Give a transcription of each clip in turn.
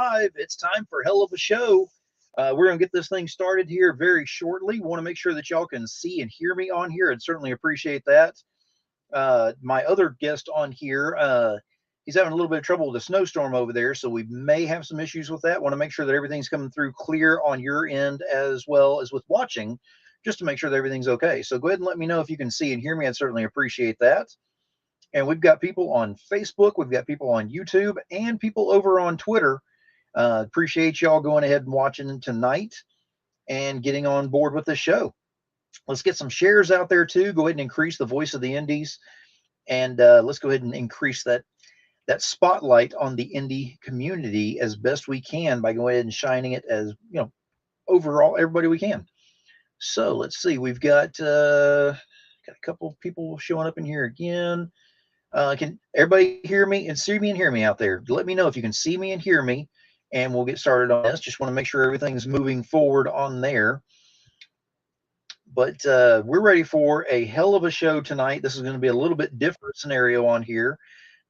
live. It's time for Hell of a Show. We're going to get this thing started here very shortly. Want to make sure that y'all can see and hear me on here. I'd certainly appreciate that. My other guest on here, he's having a little bit of trouble with a snowstorm over there, so we may have some issues with that. Want to make sure that everything's coming through clear on your end as well as with watching, just to make sure that everything's okay. So go ahead and let me know if you can see and hear me. I'd certainly appreciate that. And we've got people on Facebook, we've got people on YouTube, and people over on Twitter. Appreciate y'all going ahead and watching tonight and getting on board with the show. Let's get some shares out there too. Go ahead and increase the voice of the indies, and let's go ahead and increase that spotlight on the indie community as best we can by going ahead and shining it as overall everybody we can. So let's see. We've got a couple of people showing up in here again. Can everybody hear me and see me and hear me out there? Let me know if you can see me and hear me, and we'll get started on this. Just want to make sure everything's moving forward on there. But we're ready for a hell of a show tonight. This is going to be a little bit different scenario on here.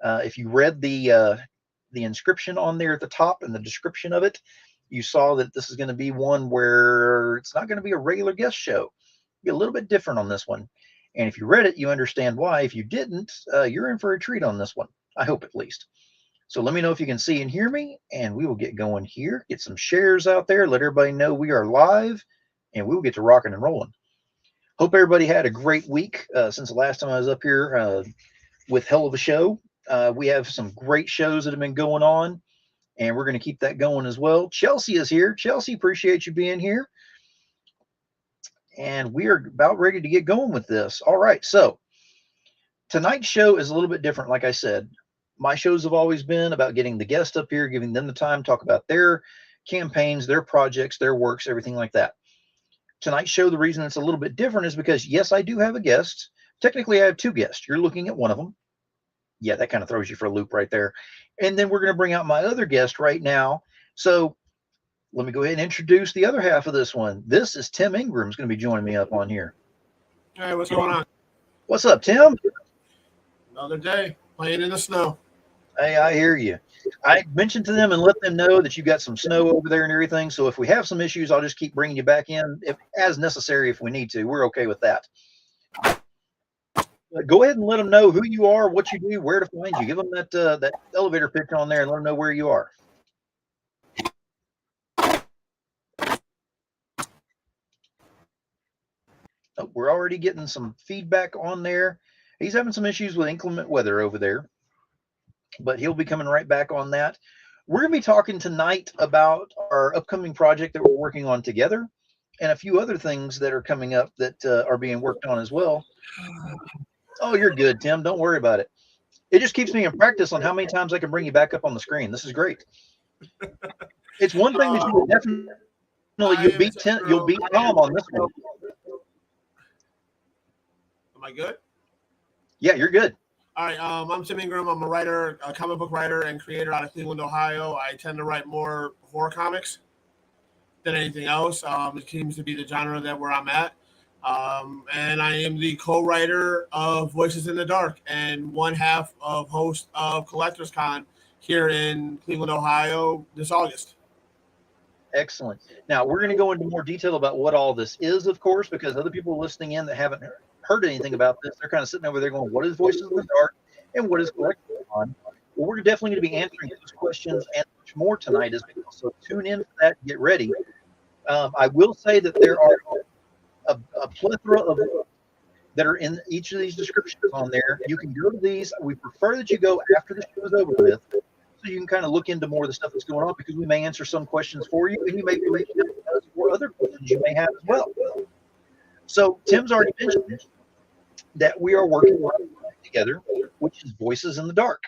If you read the inscription on there at the top and the description of it, you saw that this is going to be one where it's not going to be a regular guest show. It'll be a little bit different on this one. And if you read it, you understand why. If you didn't, you're in for a treat on this one. I hope at least. So let me know if you can see and hear me, and we will get going here. Get some shares out there. Let everybody know we are live, and we will get to rocking and rolling. Hope everybody had a great week since the last time I was up here with Hell of a Show. We have some great shows that have been going on, and we're going to keep that going as well. Chelsea is here. Chelsea, appreciate you being here. And we are about ready to get going with this. All right, so tonight's show is a little bit different. Like I said, my shows have always been about getting the guests up here, giving them the time to talk about their campaigns, their projects, their works, everything like that. Tonight's show, the reason it's a little bit different is because, yes, I do have a guest. Technically, I have two guests. You're looking at one of them. Yeah, that kind of throws you for a loop right there. And then we're going to bring out my other guest right now. So let me go ahead and introduce the other half of this one. This is Tim Ingram's going to be joining me up on here. Hey, what's going on? What's up, Tim? Another day playing in the snow. Hey, I hear you. I mentioned to them and let them know that you got some snow over there and everything. So if we have some issues, I'll just keep bringing you back in as necessary if we need to. We're okay with that. Go ahead and let them know who you are, what you do, where to find you. Give them that elevator pitch on there and let them know where you are. Oh, we're already getting some feedback on there. He's having some issues with inclement weather over there, but he'll be coming right back on that. We're going to be talking tonight about our upcoming project that we're working on together and a few other things that are coming up that are being worked on as well. Oh, you're good, Tim. Don't worry about it. It just keeps me in practice on how many times I can bring you back up on the screen. This is great. It's one thing that you will definitely you'll beat Tom on this one. Am I good? Yeah, you're good. All right. I'm Tim Ingram. I'm a writer, a comic book writer and creator out of Cleveland, Ohio. I tend to write more horror comics than anything else. It seems to be the genre where I'm at. And I am the co-writer of Voices in the Dark and one half of host of Collectors Con here in Cleveland, Ohio this August. Excellent. Now, we're going to go into more detail about what all this is, of course, because other people listening in that haven't heard anything about this, they're kind of sitting over there going, what is Voices in the Dark and what is Collectors Con? Well, we're definitely going to be answering those questions and much more tonight as well. So tune in for that and get ready. I will say that there are a plethora of that are in each of these descriptions on there. You can go to these. We prefer that you go after the show is over with, so you can kind of look into more of the stuff that's going on, because we may answer some questions for you, and you may be reaching out to us for other questions you may have as well. So Tim's already mentioned that we are working together, which is Voices in the Dark.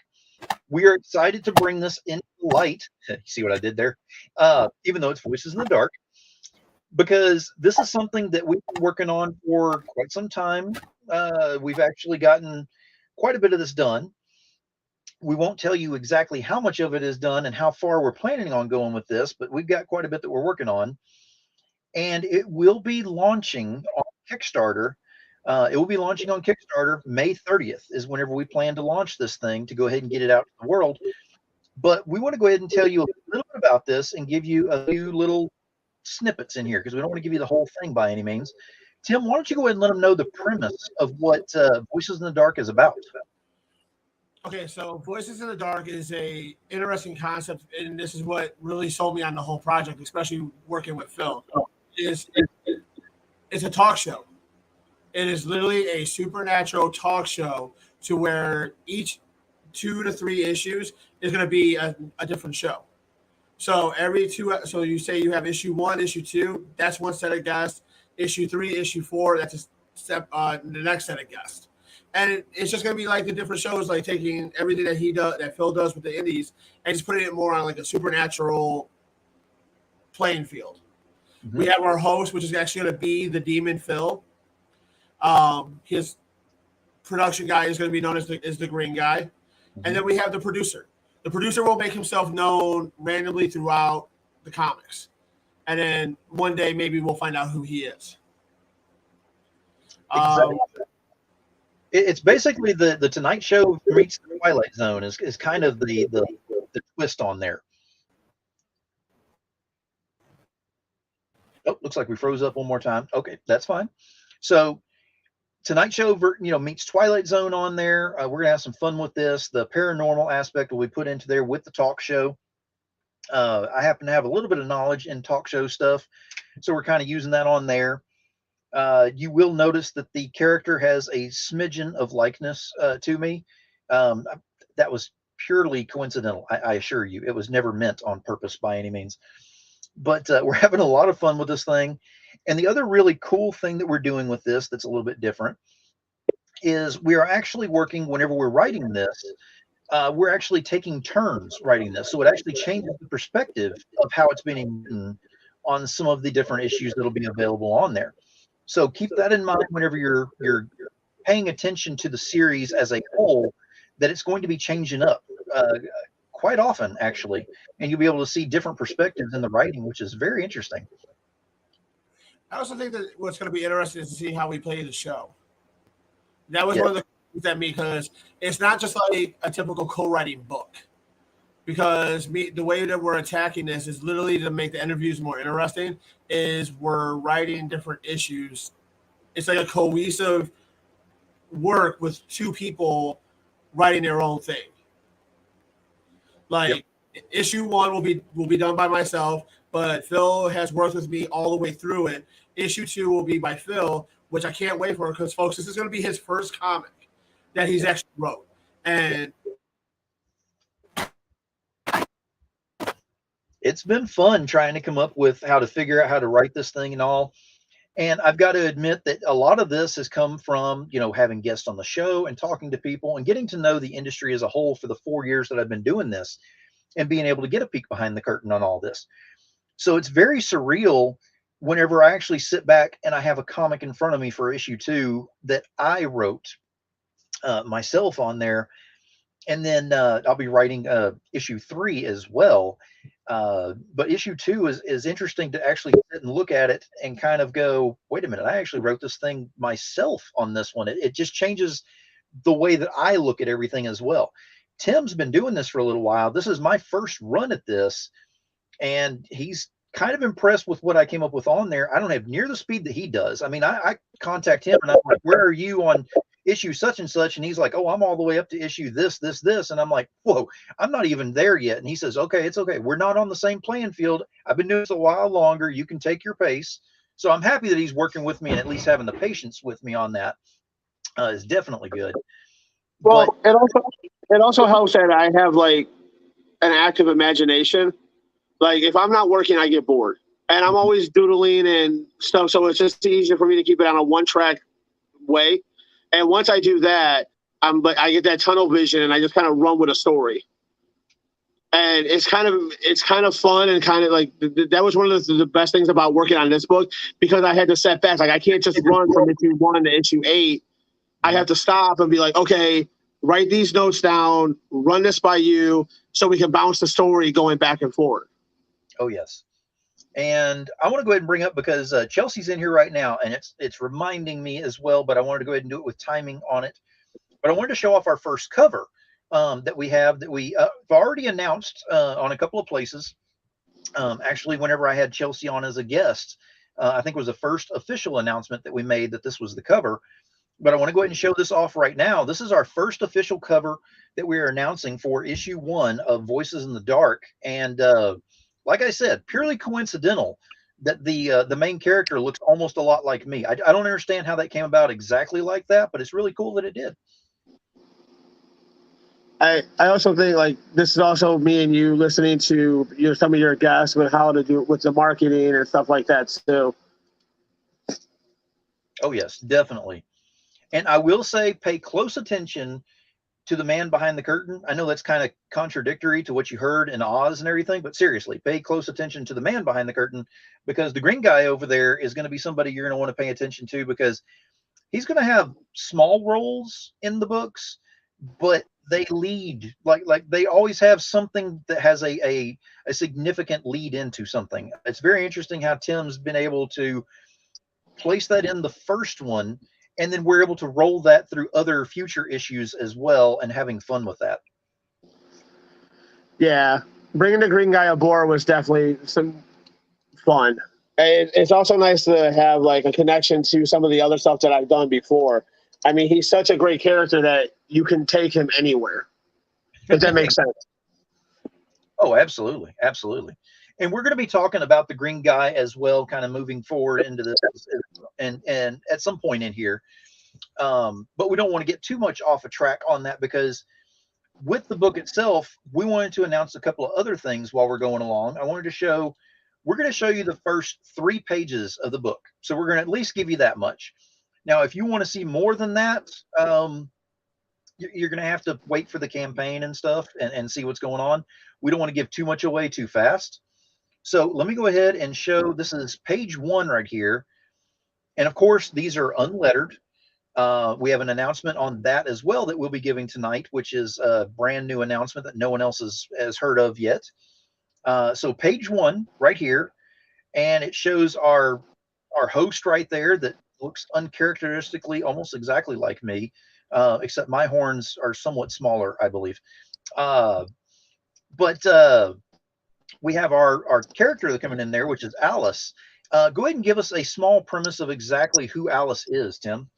We are excited to bring this into light. See what I did there? Even though it's Voices in the Dark, because this is something that we've been working on for quite some time. We've actually gotten quite a bit of this done. We won't tell you exactly how much of it is done and how far we're planning on going with this, but we've got quite a bit that we're working on. And it will be launching on Kickstarter. It will be launching on Kickstarter May 30th is whenever we plan to launch this thing, to go ahead and get it out to the world. But we want to go ahead and tell you a little bit about this and give you a few little snippets in here because we don't want to give you the whole thing by any means. Tim, why don't you go ahead and let them know the premise of what Voices in the Dark is about? Okay, so Voices in the Dark is a interesting concept, and this is what really sold me on the whole project, especially working with Phil. Is it's a talk show. It is literally a supernatural talk show to where each 2 to 3 issues is going to be a different show. So every two, so you say you have issue 1, issue 2, that's one set of guests. Issue 3, issue 4, that's a step the next set of guests. And it's just gonna be like the different shows, like taking everything that he does, that Phil does with the indies, and just putting it more on like a supernatural playing field. Mm-hmm. We have our host, which is actually gonna be the Demon Phil. His production guy is gonna be known as the Green Guy, and then we have the producer. The producer will make himself known randomly throughout the comics. And then one day maybe we'll find out who he is. Exactly. It's basically the Tonight Show meets the Twilight Zone is kind of the twist on there. Oh, looks like we froze up one more time. Okay, that's fine. So Tonight Show, meets Twilight Zone on there. We're gonna have some fun with this. The paranormal aspect will be put into there with the talk show. I happen to have a little bit of knowledge in talk show stuff, so we're kind of using that on there. You will notice that the character has a smidgen of likeness to me. That was purely coincidental. I assure you, it was never meant on purpose by any means. But we're having a lot of fun with this thing. And the other really cool thing that we're doing with this that's a little bit different is we are actually working whenever we're writing this. We're actually taking turns writing this. So it actually changes the perspective of how it's being written on some of the different issues that'll be available on there. So keep that in mind whenever you're paying attention to the series as a whole, that it's going to be changing up quite often, actually. And you'll be able to see different perspectives in the writing, which is very interesting. I also think that what's going to be interesting is to see how we play the show. That was one of the things that because it's not just like a typical co-writing book. Because the way that we're attacking this is literally to make the interviews more interesting. Is we're writing different issues. It's like a cohesive work with 2 people writing their own thing. Like issue 1 will be done by myself, but Phil has worked with me all the way through it. Issue 2 will be by Phil, which I can't wait for because, folks, this is going to be his first comic that he's actually wrote. And it's been fun trying to come up with how to figure out how to write this thing and all. And I've got to admit that a lot of this has come from, having guests on the show and talking to people and getting to know the industry as a whole for the 4 years that I've been doing this and being able to get a peek behind the curtain on all this. So it's very surreal whenever I actually sit back and I have a comic in front of me for issue 2 that I wrote myself on there. And then I'll be writing issue 3 as well. But issue 2 is interesting to actually sit and look at it and kind of go, wait a minute, I actually wrote this thing myself on this one. It just changes the way that I look at everything as well. Tim's been doing this for a little while. This is my first run at this, and he's kind of impressed with what I came up with on there. I don't have near the speed that he does. I mean, I contact him and I'm like, where are you on issue such and such? And he's like, oh, I'm all the way up to issue this. And I'm like, whoa, I'm not even there yet. And he says, okay, it's okay. We're not on the same playing field. I've been doing this a while longer. You can take your pace. So I'm happy that he's working with me and at least having the patience with me on that is definitely good. Well, it also helps that I have like an active imagination. Like if I'm not working, I get bored, and I'm always doodling and stuff. So it's just easier for me to keep it on a one-track way. And once I do that, I get that tunnel vision, and I just kind of run with a story. And it's kind of fun and kind of like that was one of the best things about working on this book because I had to set back. Like I can't just run from issue 1 to issue 8. I have to stop and be like, okay, write these notes down, run this by you, so we can bounce the story going back and forth. Oh yes. And I want to go ahead and bring up because Chelsea's in here right now, and it's reminding me as well. But I wanted to go ahead and do it with timing on it. But I wanted to show off our first cover. that we have that we've already announced on a couple of places. Actually, whenever I had Chelsea on as a guest, I think it was the first official announcement that we made that this was the cover. But I want to go ahead and show this off right now. This is our first official cover that we are announcing for issue 1 of Voices in the Dark. And like I said, purely coincidental that the main character looks almost a lot like me. I don't understand how that came about exactly like that, but it's really cool that it did. I also think like this is also me and you listening to some of your guests with how to do with the marketing and stuff like that too. Oh yes, definitely. And I will say, pay close attention to the man behind the curtain. I know that's kind of contradictory to what you heard in Oz and everything, but seriously, pay close attention to the man behind the curtain, because the green guy over there is going to be somebody you're going to want to pay attention to, because he's going to have small roles in the books, but they lead like they always have something that has a significant lead into something. It's very interesting how Tim's been able to place that in the first one, and then we're able to roll that through other future issues as well, and having fun with that. Yeah, bringing the green guy aboard was definitely some fun. And it's also nice to have like a connection to some of the other stuff that I've done before. I mean, he's such a great character that you can take him anywhere, if that makes sense. Oh, absolutely, absolutely. And we're going to be talking about the green guy as well, kind of moving forward into this, and at some point in here. But we don't want to get too much off a track on that, because with the book itself, we wanted to announce a couple of other things while we're going along. We're going to show you the first 3 pages of the book. So we're going to at least give you that much. Now, if you want to see more than that, you're going to have to wait for the campaign and stuff and see what's going on. We don't want to give too much away too fast. So let me go ahead and show, this is page 1 right here. And of course, these are unlettered. We have an announcement on that as well that we'll be giving tonight, which is a brand new announcement that no one else has heard of yet. So page 1 right here, and it shows our host right there that looks uncharacteristically almost exactly like me, except my horns are somewhat smaller, I believe. But we have our character coming in there, which is Alice. Go ahead and give us a small premise of exactly who Alice is, Tim.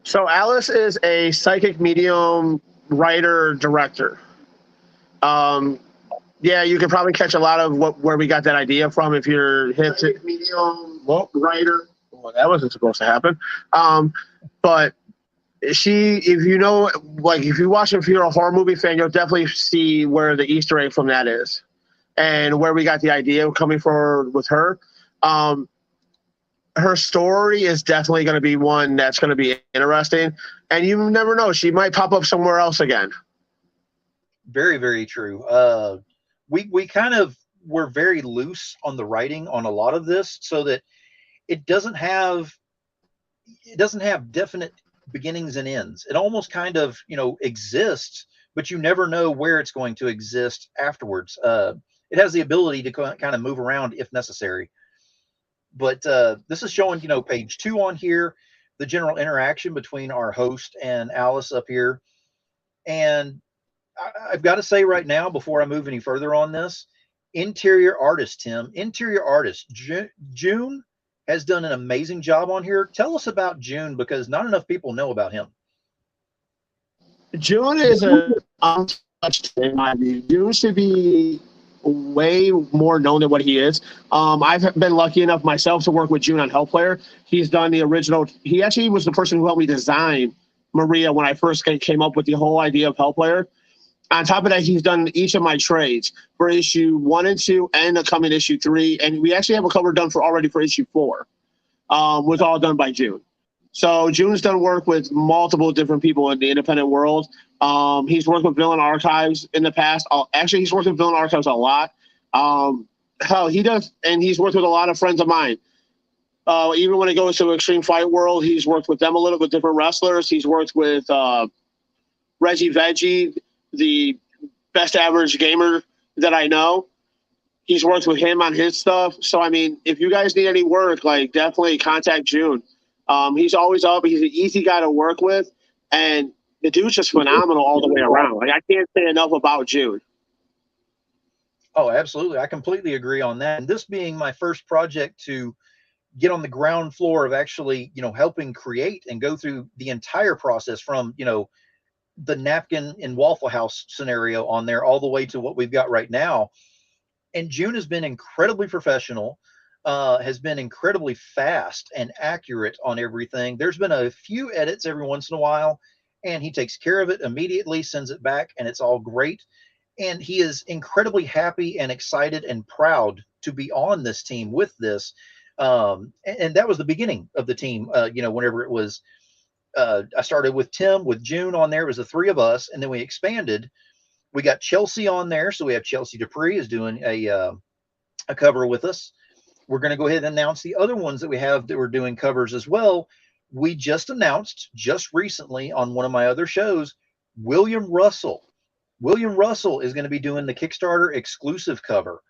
So Alice is a psychic medium, writer, director. Yeah, you could probably catch a lot of where we got that idea from if you're hip to medium, writer. Well, that wasn't supposed to happen. But she, if you know, like if you watch, if you're a horror movie fan, you'll definitely see where the Easter egg from that is, and where we got the idea coming forward with her. Her story is definitely going to be one that's going to be interesting, and you never know, she might pop up somewhere else again. Very, very true. We kind of were very loose on the writing on a lot of this, so that it doesn't have definite beginnings and ends. It almost kind of, exists, but you never know where it's going to exist afterwards. It has the ability to kind of move around if necessary. But this is showing, page 2 on here, the general interaction between our host and Alice up here. And I've got to say right now, before I move any further on this, interior artist, Tim, interior artist, June has done an amazing job on here. Tell us about June, because not enough people know about him. June is a untouched in my view. June should be way more known than what he is. I've been lucky enough myself to work with June on Hell Player. He's done the original. He actually was the person who helped me design Maria when I first came up with the whole idea of Hell Player. On top of that, he's done each of my trades for issue 1 and 2 and the coming issue 3. And we actually have a cover done already for issue 4. Was all done by June. So June's done work with multiple different people in the independent world. He's worked with Villain Archives in the past. Actually, he's worked with Villain Archives a lot. Hell, he does, and he's worked with a lot of friends of mine. Even when it goes to Extreme Fight World, he's worked with them a little bit, different wrestlers. He's worked with Reggie Veggie, the best average gamer that I know. He's worked with him on his stuff. So, I mean, if you guys need any work, like, definitely contact June. He's always up. He's an easy guy to work with. And the dude's just phenomenal all the way around. Like I can't say enough about June. Oh, absolutely. I completely agree on that. And this being my first project to get on the ground floor of actually, helping create and go through the entire process from, the napkin and Waffle House scenario on there all the way to what we've got right now. And June has been incredibly professional, has been incredibly fast and accurate on everything. There's been a few edits every once in a while, and he takes care of it immediately, sends it back, and it's all great. And he is incredibly happy and excited and proud to be on this team with this. And that was the beginning of the team. Whenever it was, I started with Tim, with June on there. It was the three of us, and then we expanded. We got Chelsea on there, so we have Chelsea Dupree is doing a cover with us. We're going to go ahead and announce the other ones that we have that we're doing covers as well. We just announced just recently on one of my other shows, William Russell. William Russell is going to be doing the Kickstarter exclusive cover.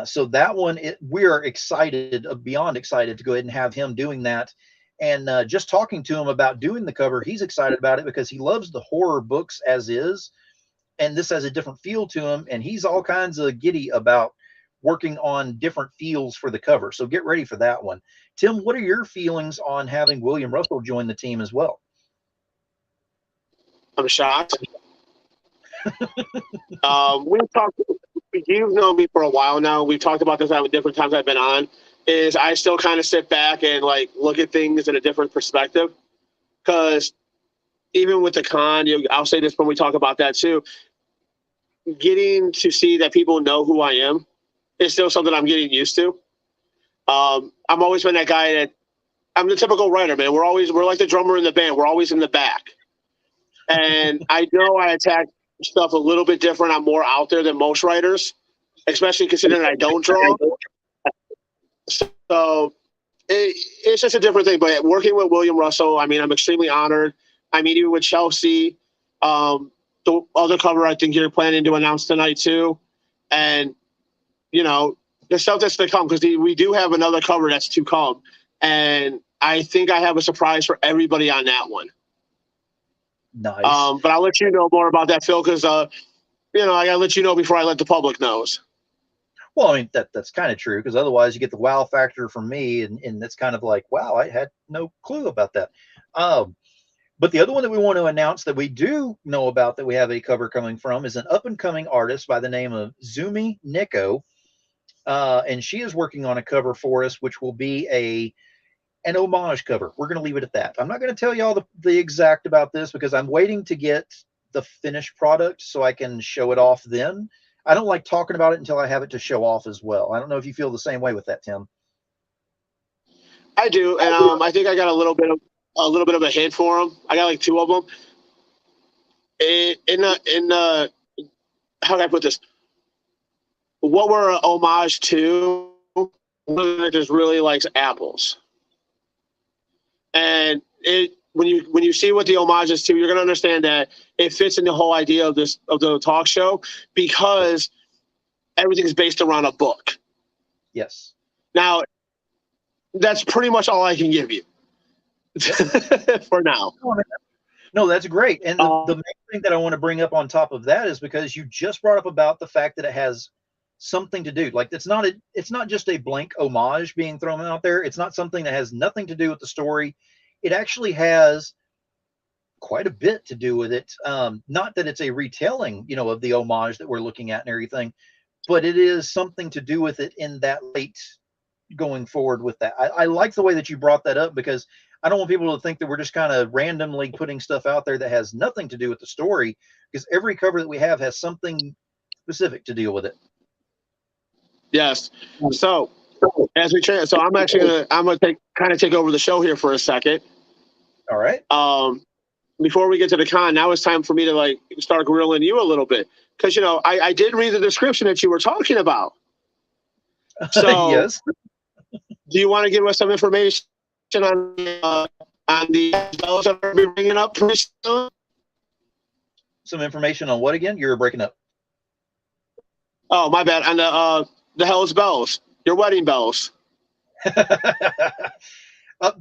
So that one, we are excited, beyond excited, to go ahead and have him doing that. And just talking to him about doing the cover, he's excited about it because he loves the horror books as is. And this has a different feel to him. And he's all kinds of giddy about working on different feels for the cover. So get ready for that one. Tim, what are your feelings on having William Russell join the team as well? I'm shocked. We've talked. You've known me for a while now. We've talked about this at different times I've been on. Is I still kind of sit back and like look at things in a different perspective, because even with the con, I'll say this when we talk about that too. Getting to see that people know who I am is still something I'm getting used to. I'm always been that guy that I'm the typical writer, man. We're like the drummer in the band. We're always in the back, and I know I attack stuff a little bit different. I'm more out there than most writers, especially considering I don't draw. So it's just a different thing. But working with William Russell, I mean, I'm extremely honored. I mean, even with Chelsea, the other cover I think you're planning to announce tonight too, and the stuff that's to come, because we do have another cover that's to come, and I think I have a surprise for everybody on that one. Nice. But I'll let you know more about that, Phil, because I gotta let you know before I let the public knows. Well, I mean, that's kind of true, because otherwise you get the wow factor from me, and it's kind of like, wow, I had no clue about that. But the other one that we want to announce that we do know about, that we have a cover coming from, is an up-and-coming artist by the name of Zumi Nico. And she is working on a cover for us, which will be an homage cover. We're going to leave it at that. I'm not going to tell you all the exact about this, because I'm waiting to get the finished product so I can show it off then. I don't like talking about it until I have it to show off as well. I don't know if you feel the same way with that, Tim. I do, and I think I got a little bit of a hint for them. I got like two of them. How can I put this? What we're an homage to, one just really likes apples, and when you see what the homage is to, you're going to understand that it fits in the whole idea of the talk show, because everything's based around a book. Yes. Now, that's pretty much all I can give you for now. No, that's great. And the main thing that I want to bring up on top of that is because you just brought up about the fact that it has something to do. Like, it's not just a blank homage being thrown out there. It's not something that has nothing to do with the story. It actually has quite a bit to do with it. Not that it's a retelling, of the homage that we're looking at and everything, but it is something to do with it in that late going forward with that. I like the way that you brought that up, because I don't want people to think that we're just kind of randomly putting stuff out there that has nothing to do with the story, because every cover that we have has something specific to deal with it. Yes. So as we so I'm actually gonna take over the show here for a second. All right. Before we get to the con, now it's time for me to start grilling you a little bit, because I did read the description that you were talking about. So yes. Do you want to give us some information on the bells that are bringing up pretty soon? Some information on what again? You're breaking up. Oh, my bad. On the Hell's Bells, your wedding bells.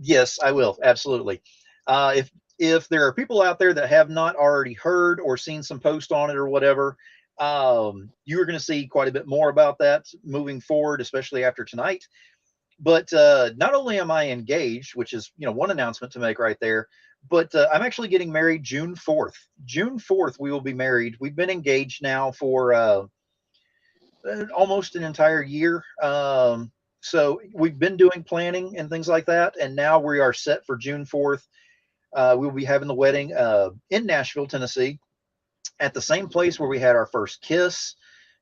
Yes, I will. Absolutely. If if there are people out there that have not already heard or seen some post on it or whatever, you are going to see quite a bit more about that moving forward, especially after tonight. But not only am I engaged, which is, one announcement to make right there, but I'm actually getting married June 4th. June 4th, we will be married. We've been engaged now for almost an entire year. So we've been doing planning and things like that. And now we are set for June 4th. We'll be having the wedding in Nashville, Tennessee, at the same place where we had our first kiss,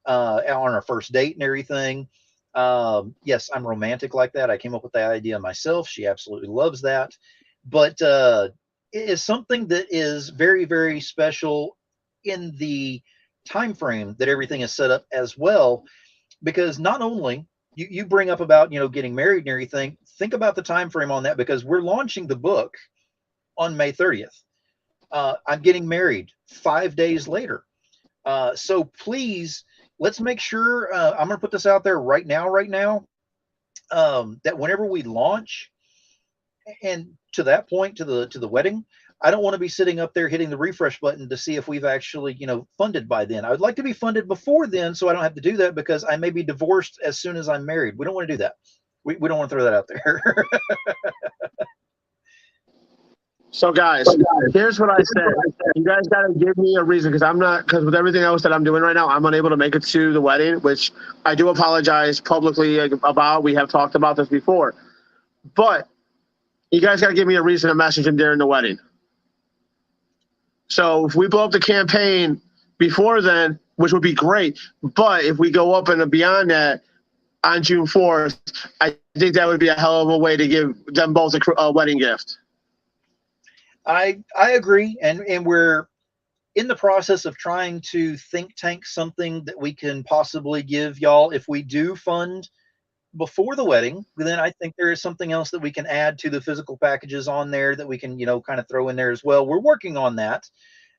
on our first date and everything. Yes, I'm romantic like that. I came up with the idea myself. She absolutely loves that. But it is something that is very, very special in the time frame that everything is set up as well, because not only you bring up about getting married and everything, think about the time frame on that, because we're launching the book on May 30th. I'm getting married 5 days later. So please, let's make sure, I'm going to put this out there right now, that whenever we launch, and to that point, to the wedding, I don't want to be sitting up there hitting the refresh button to see if we've actually, funded by then. I would like to be funded before then, so I don't have to do that, because I may be divorced as soon as I'm married. We don't want to do that. We don't want to throw that out there. So guys, here's what I said. You guys got to give me a reason, because with everything else that I'm doing right now, I'm unable to make it to the wedding, which I do apologize publicly about. We have talked about this before. But you guys got to give me a reason to message him during the wedding. So if we blow up the campaign before then, which would be great, but if we go up and beyond that on June 4th, I think that would be a hell of a way to give them both a wedding gift. I agree, and we're in the process of trying to think tank something that we can possibly give y'all if we do fund before the wedding. Then I think there is something else that we can add to the physical packages on there that we can kind of throw in there as well. We're working on that,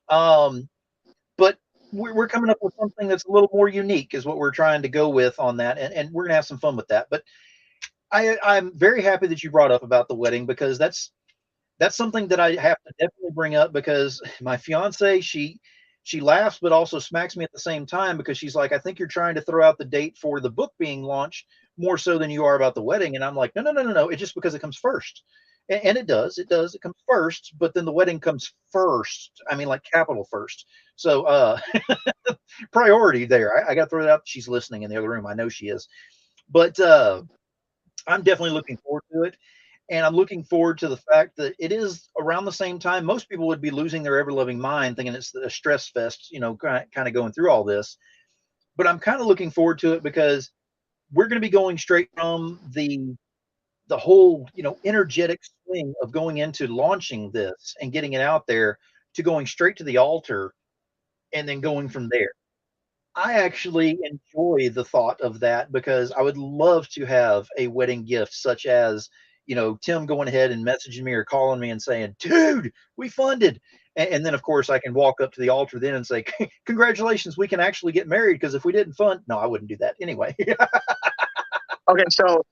but we're coming up with something that's a little more unique is what we're trying to go with on that, and we're gonna have some fun with that. But I'm very happy that you brought up about the wedding, because that's something that I have to definitely bring up, because my fiance, she laughs but also smacks me at the same time, because she's like, I think you're trying to throw out the date for the book being launched more so than you are about the wedding. And I'm like, no. It's just because it comes first. And it does. It comes first, but then the wedding comes first. I mean, like capital first. So priority there. I got to throw that out. She's listening in the other room. I know she is. But I'm definitely looking forward to it. And I'm looking forward to the fact that it is around the same time most people would be losing their ever-loving mind, thinking it's a stress fest, kind of going through all this. But I'm kind of looking forward to it, because we're going to be going straight from the whole, energetic swing of going into launching this and getting it out there, to going straight to the altar and then going from there. I actually enjoy the thought of that, because I would love to have a wedding gift such as, Tim going ahead and messaging me or calling me and saying, dude, we funded. And then, of course, I can walk up to the altar then and say, congratulations, we can actually get married, because if we didn't fund, no, I wouldn't do that anyway. Okay, so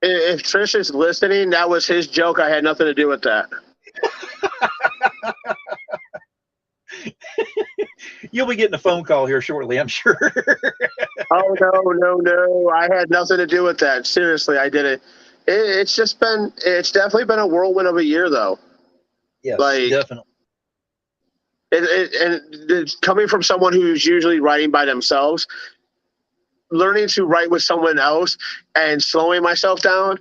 if Trish is listening, that was his joke. I had nothing to do with that. You'll be getting a phone call here shortly, I'm sure. Oh, no. I had nothing to do with that. Seriously, I didn't. It's definitely been a whirlwind of a year, though. Yes, like, definitely. And it's coming from someone who's usually writing by themselves, learning to write with someone else and slowing myself down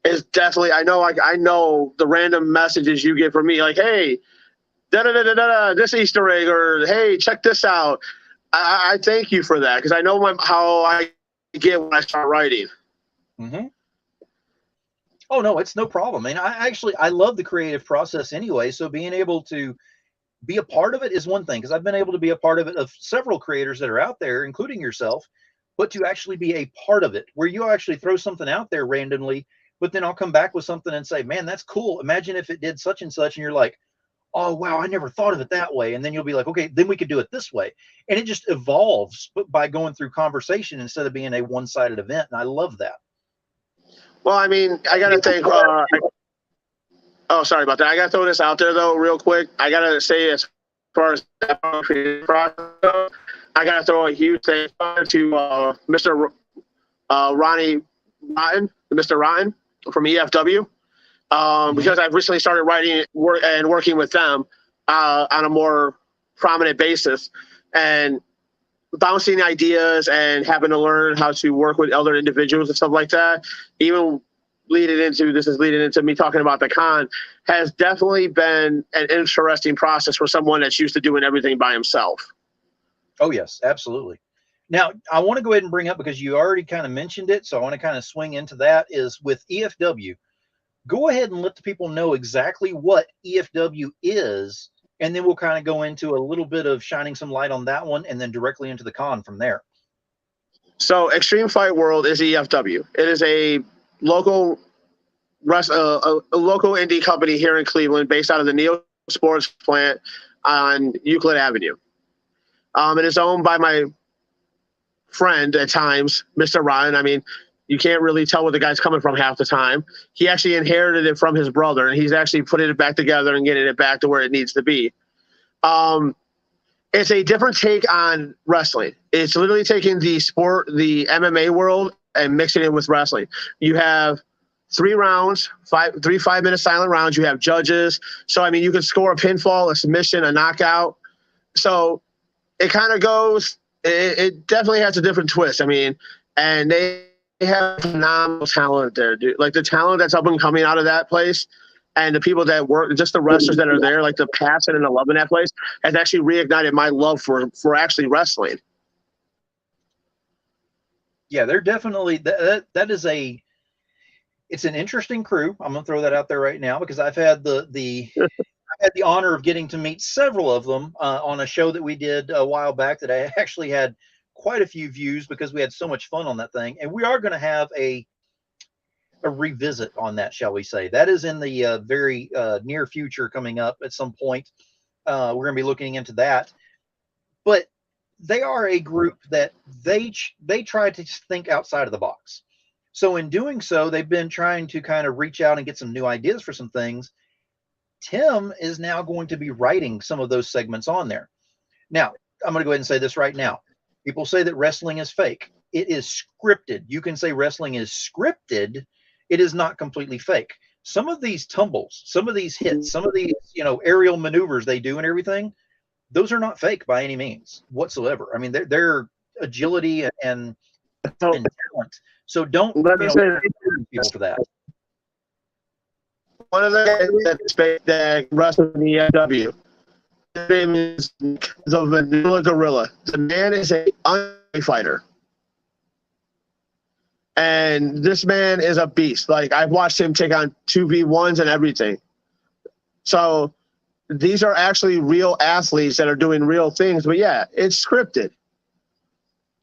is definitely, I know the random messages you get from me, like, hey, this Easter egg, or hey, check this out. I thank you for that, because I know how I get when I start writing. Mm-hmm. Oh, no, it's no problem. And I love the creative process anyway. So being able to be a part of it is one thing, because I've been able to be a part of it of several creators that are out there, including yourself, but to actually be a part of it, where you actually throw something out there randomly, but then I'll come back with something and say, man, that's cool. Imagine if it did such and such. And you're like, oh, wow, I never thought of it that way. And then you'll be like, okay, then we could do it this way. And it just evolves by going through conversation instead of being a one-sided event. And I love that. Well, I mean, I got to thank, Oh, sorry about that. I got to throw this out there, though, real quick. I got to say, as far as that process, I got to throw a huge thank you to Mr. Ronnie Rotten, Mr. Rotten from EFW, because I've recently started writing and working with them on a more prominent basis, and bouncing ideas and having to learn how to work with other individuals and stuff like that. Even leading into me talking about the con, has definitely been an interesting process for someone that's used to doing everything by himself. Oh, yes, absolutely. Now, I want to go ahead and bring up, because you already kind of mentioned it, so I want to kind of swing into that, is with EFW. Go ahead and let the people know exactly what EFW is, and then we'll kind of go into a little bit of shining some light on that one, and then directly into the con from there. So Extreme Fight World is EFW. It is a local local indie company here in Cleveland, based out of the Neo Sports plant on Euclid Avenue. It is owned by my friend at times, Mr. Ryan. I mean, you can't really tell where the guy's coming from half the time. He actually inherited it from his brother, and he's actually putting it back together and getting it back to where it needs to be. It's a different take on wrestling. It's literally taking the sport, the MMA world, and mixing it with wrestling. You have 3 rounds, 5-minute silent rounds. You have judges. So, I mean, you can score a pinfall, a submission, a knockout. So it kind of goes, it definitely has a different twist. I mean, and they have phenomenal talent there, dude. Like, the talent that's up and coming out of that place, and the people that work, just the wrestlers that are there, like the passion and the love in that place, has actually reignited my love for actually wrestling. Yeah, they're definitely, that is it's an interesting crew. I'm gonna throw that out there right now, because I've had the honor of getting to meet several of them on a show that we did a while back that I actually had quite a few views, because we had so much fun on that thing. And we are going to have a revisit on that, shall we say. That is in the very near future, coming up at some point. We're going to be looking into that. But they are a group that they try to think outside of the box. So in doing so, they've been trying to kind of reach out and get some new ideas for some things. Tim is now going to be writing some of those segments on there. Now, I'm going to go ahead and say this right now. People say that wrestling is fake. It is scripted. You can say wrestling is scripted. It is not completely fake. Some of these tumbles, some of these hits, some of these, aerial maneuvers they do and everything, those are not fake by any means whatsoever. I mean, they're agility and talent. So don't people for that. One of the guys that wrestles in the EFW, his name is the Vanilla Gorilla. The man is a fighter. And this man is a beast. Like, I've watched him take on 2v1s and everything. So these are actually real athletes that are doing real things. But yeah, it's scripted.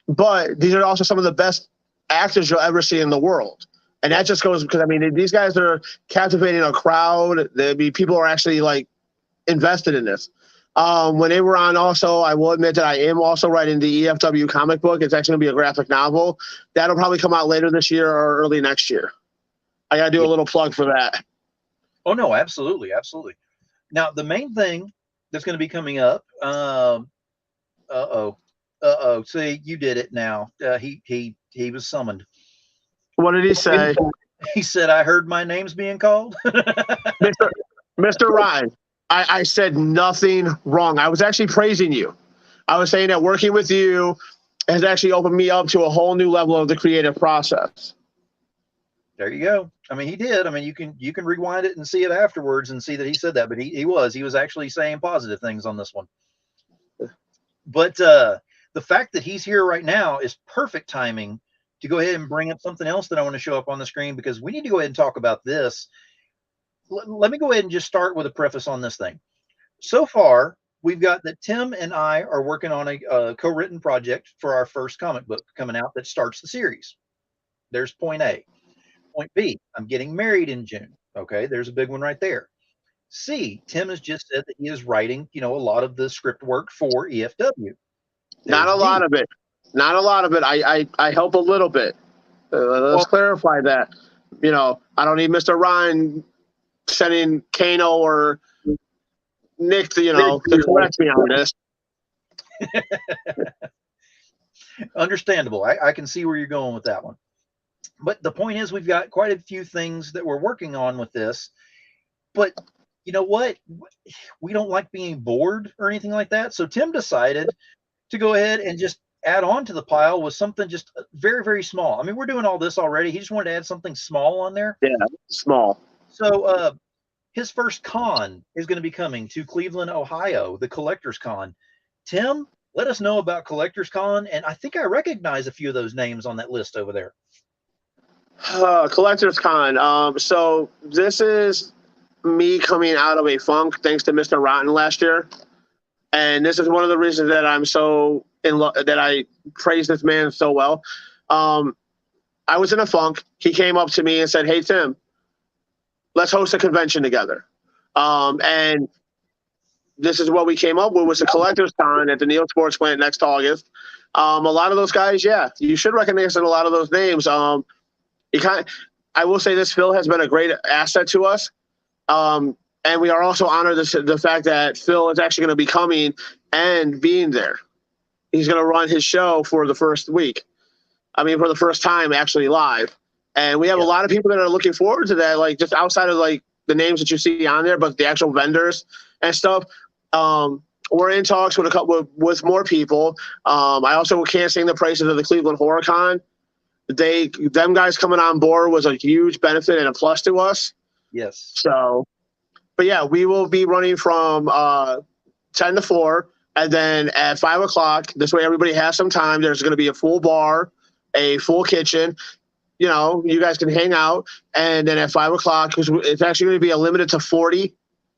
But these are also some of the best actors you'll ever see in the world. And that just goes because, I mean, these guys are captivating a crowd. People are actually, like, invested in this. When they were on also, I will admit that I am also writing the EFW comic book. It's actually going to be a graphic novel. That'll probably come out later this year or early next year. I got to do a little plug for that. Oh, no, absolutely. Absolutely. Now, the main thing that's going to be coming up, see, you did it now. He was summoned. What did he say? He said, I heard my name's being called. Mr. Ryan, I said nothing wrong. I was actually praising you. I was saying that working with you has actually opened me up to a whole new level of the creative process. There you go. I mean, he did. I mean, you can rewind it and see it afterwards and see that he said that, but he was actually saying positive things on this one. But the fact that he's here right now is perfect timing to go ahead and bring up something else that I want to show up on the screen, because we need to go ahead and talk about this. Let me go ahead and just start with a preface on this thing. So far, we've got that Tim and I are working on a co-written project for our first comic book coming out that starts the series. There's point A. Point B, I'm getting married in June. Okay, there's a big one right there. C, Tim has just said that he is writing, a lot of the script work for EFW. Not a lot of it. Not a lot of it. I help a little bit. Let's clarify that. I don't need Mr. Ryan sending Kano or Nick to, to correct me on this. Understandable. I can see where you're going with that one. But the point is, we've got quite a few things that we're working on with this. But you know what? We don't like being bored or anything like that. So Tim decided to go ahead and just add on to the pile with something just very, very small. I mean, we're doing all this already. He just wanted to add something small on there. Yeah, small. So his first con is going to be coming to Cleveland, Ohio, the Collectors Con. Tim, let us know about Collectors Con. And I think I recognize a few of those names on that list over there. Collectors Con. So this is me coming out of a funk thanks to Mr. Rotten last year. And this is one of the reasons that I'm so in love, that I praise this man so well. I was in a funk. He came up to me and said, "Hey, Tim, let's host a convention together." And this is what we came up with, was a Collectors Con at the Neil Sports Plant next August. A lot of those guys, yeah, you should recognize a lot of those names. I will say this, Phil has been a great asset to us. And we are also honored the fact that Phil is actually going to be coming and being there. He's going to run his show for the first week. I mean, for the first time actually live. And we have a lot of people that are looking forward to that, like just outside of like the names that you see on there, but the actual vendors and stuff. We're in talks with a couple with more people. I also can't sing the praises of the Cleveland Horror Con. Them guys coming on board was a huge benefit and a plus to us. Yes. So, but yeah, we will be running from 10 to 4, and then at 5 o'clock. This way, everybody has some time. There's going to be a full bar, a full kitchen. You guys can hang out, and then at 5 o'clock, because it's actually going to be limited to 40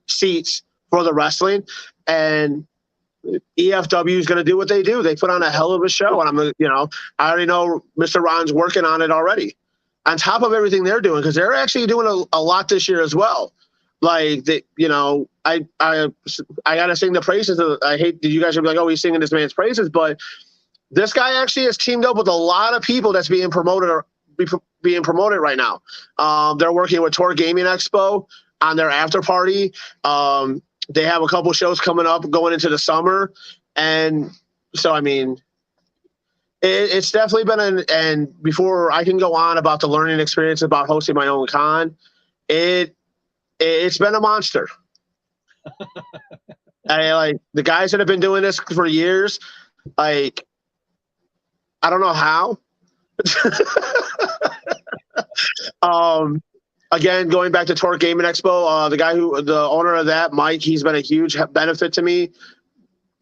seats for the wrestling, and EFW is going to do what they do. They put on a hell of a show, and I already know Mr. Ron's working on it already. On top of everything they're doing, because they're actually doing a lot this year as well. Like I gotta sing the praises of. I hate that you guys are like, "Oh, he's singing this man's praises," but this guy actually has teamed up with a lot of people that's being promoted right now. They're working with Tour Gaming Expo on their after party. They have a couple shows coming up going into the summer, and so I mean, it's definitely been and before I can go on about the learning experience about hosting my own con, it's been a monster. Like the guys that have been doing this for years, like I don't know how. Again, going back to Tour Gaming Expo, the owner of that, Mike, he's been a huge benefit to me.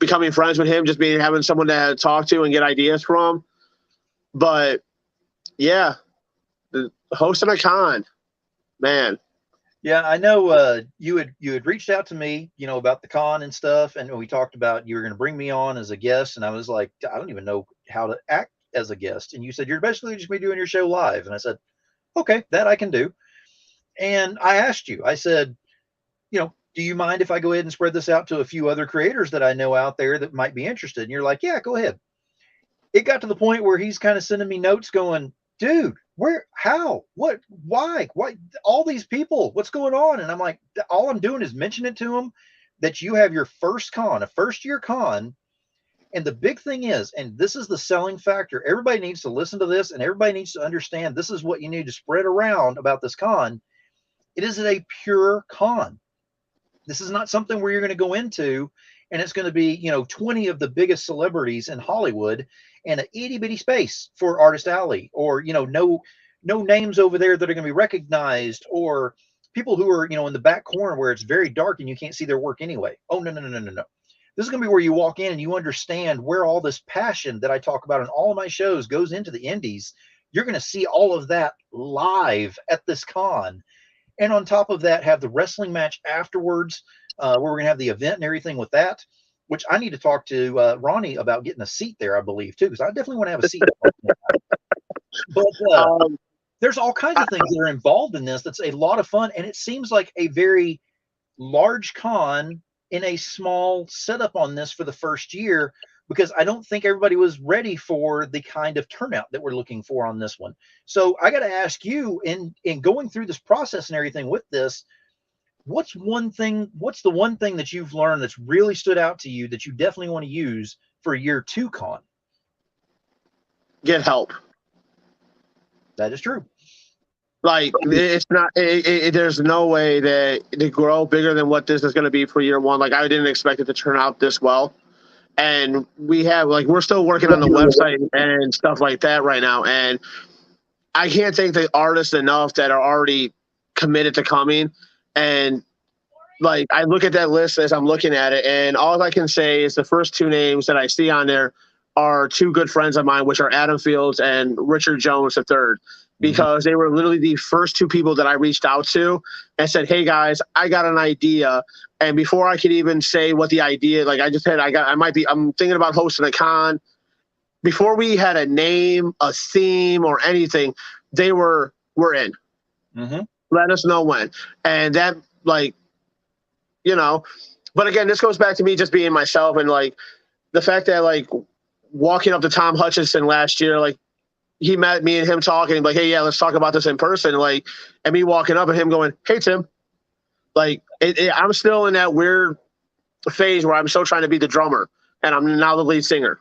Becoming friends with him, just having someone to talk to and get ideas from. But yeah, hosting a con, man. Yeah, I know you had reached out to me, about the con and stuff, and we talked about you were going to bring me on as a guest, and I was like, I don't even know how to act as a guest, and you said you're basically just going to be doing your show live, and I said, okay, that I can do. And I asked you, I said, do you mind if I go ahead and spread this out to a few other creators that I know out there that might be interested? And you're like, yeah, go ahead. It got to the point where he's kind of sending me notes going, dude, where, how, what, why, all these people, what's going on? And I'm like, all I'm doing is mention it to him that you have your first con, a first year con. And the big thing is, and this is the selling factor, everybody needs to listen to this and everybody needs to understand this is what you need to spread around about this con. It is a pure con. This is not something where you're going to go into and it's going to be, 20 of the biggest celebrities in Hollywood and an itty bitty space for Artist Alley, or, no names over there that are going to be recognized, or people who are, in the back corner where it's very dark and you can't see their work anyway. Oh, no. This is going to be where you walk in and you understand where all this passion that I talk about in all of my shows goes into the indies. You're going to see all of that live at this con. And on top of that, have the wrestling match afterwards, where we're going to have the event and everything with that, which I need to talk to Ronnie about getting a seat there, I believe, too, because I definitely want to have a seat. But there's all kinds of things that are involved in this. That's a lot of fun. And it seems like a very large con in a small setup on this for the first year, because I don't think everybody was ready for the kind of turnout that we're looking for on this one. So I got to ask you, in going through this process and everything with this, what's the one thing that you've learned that's really stood out to you that you definitely want to use for year 2 con? Get help. That is true. Like, it's not. There's no way that to grow bigger than what this is going to be for year 1. Like, I didn't expect it to turn out this well. And we're still working on the website and stuff like that right now. And I can't thank the artists enough that are already committed to coming. And like, I look at that list as I'm looking at it, and all I can say is the first 2 names that I see on there are 2 good friends of mine, which are Adam Fields and Richard Jones III, because they were literally the first 2 people that I reached out to and said, "Hey guys, I got an idea." And before I could even say what the idea, like I'm thinking about hosting a con. Before we had a name, a theme, or anything, we're in. Let us know when. And that, like, but again, this goes back to me just being myself, and like the fact that, like, walking up to Tom Hutchinson last year, like, he met me and him talking, like, "Hey, yeah, let's talk about this in person." Like, and me walking up and him going, "Hey, Tim." Like, I'm still in that weird phase where I'm still trying to be the drummer, and I'm now the lead singer.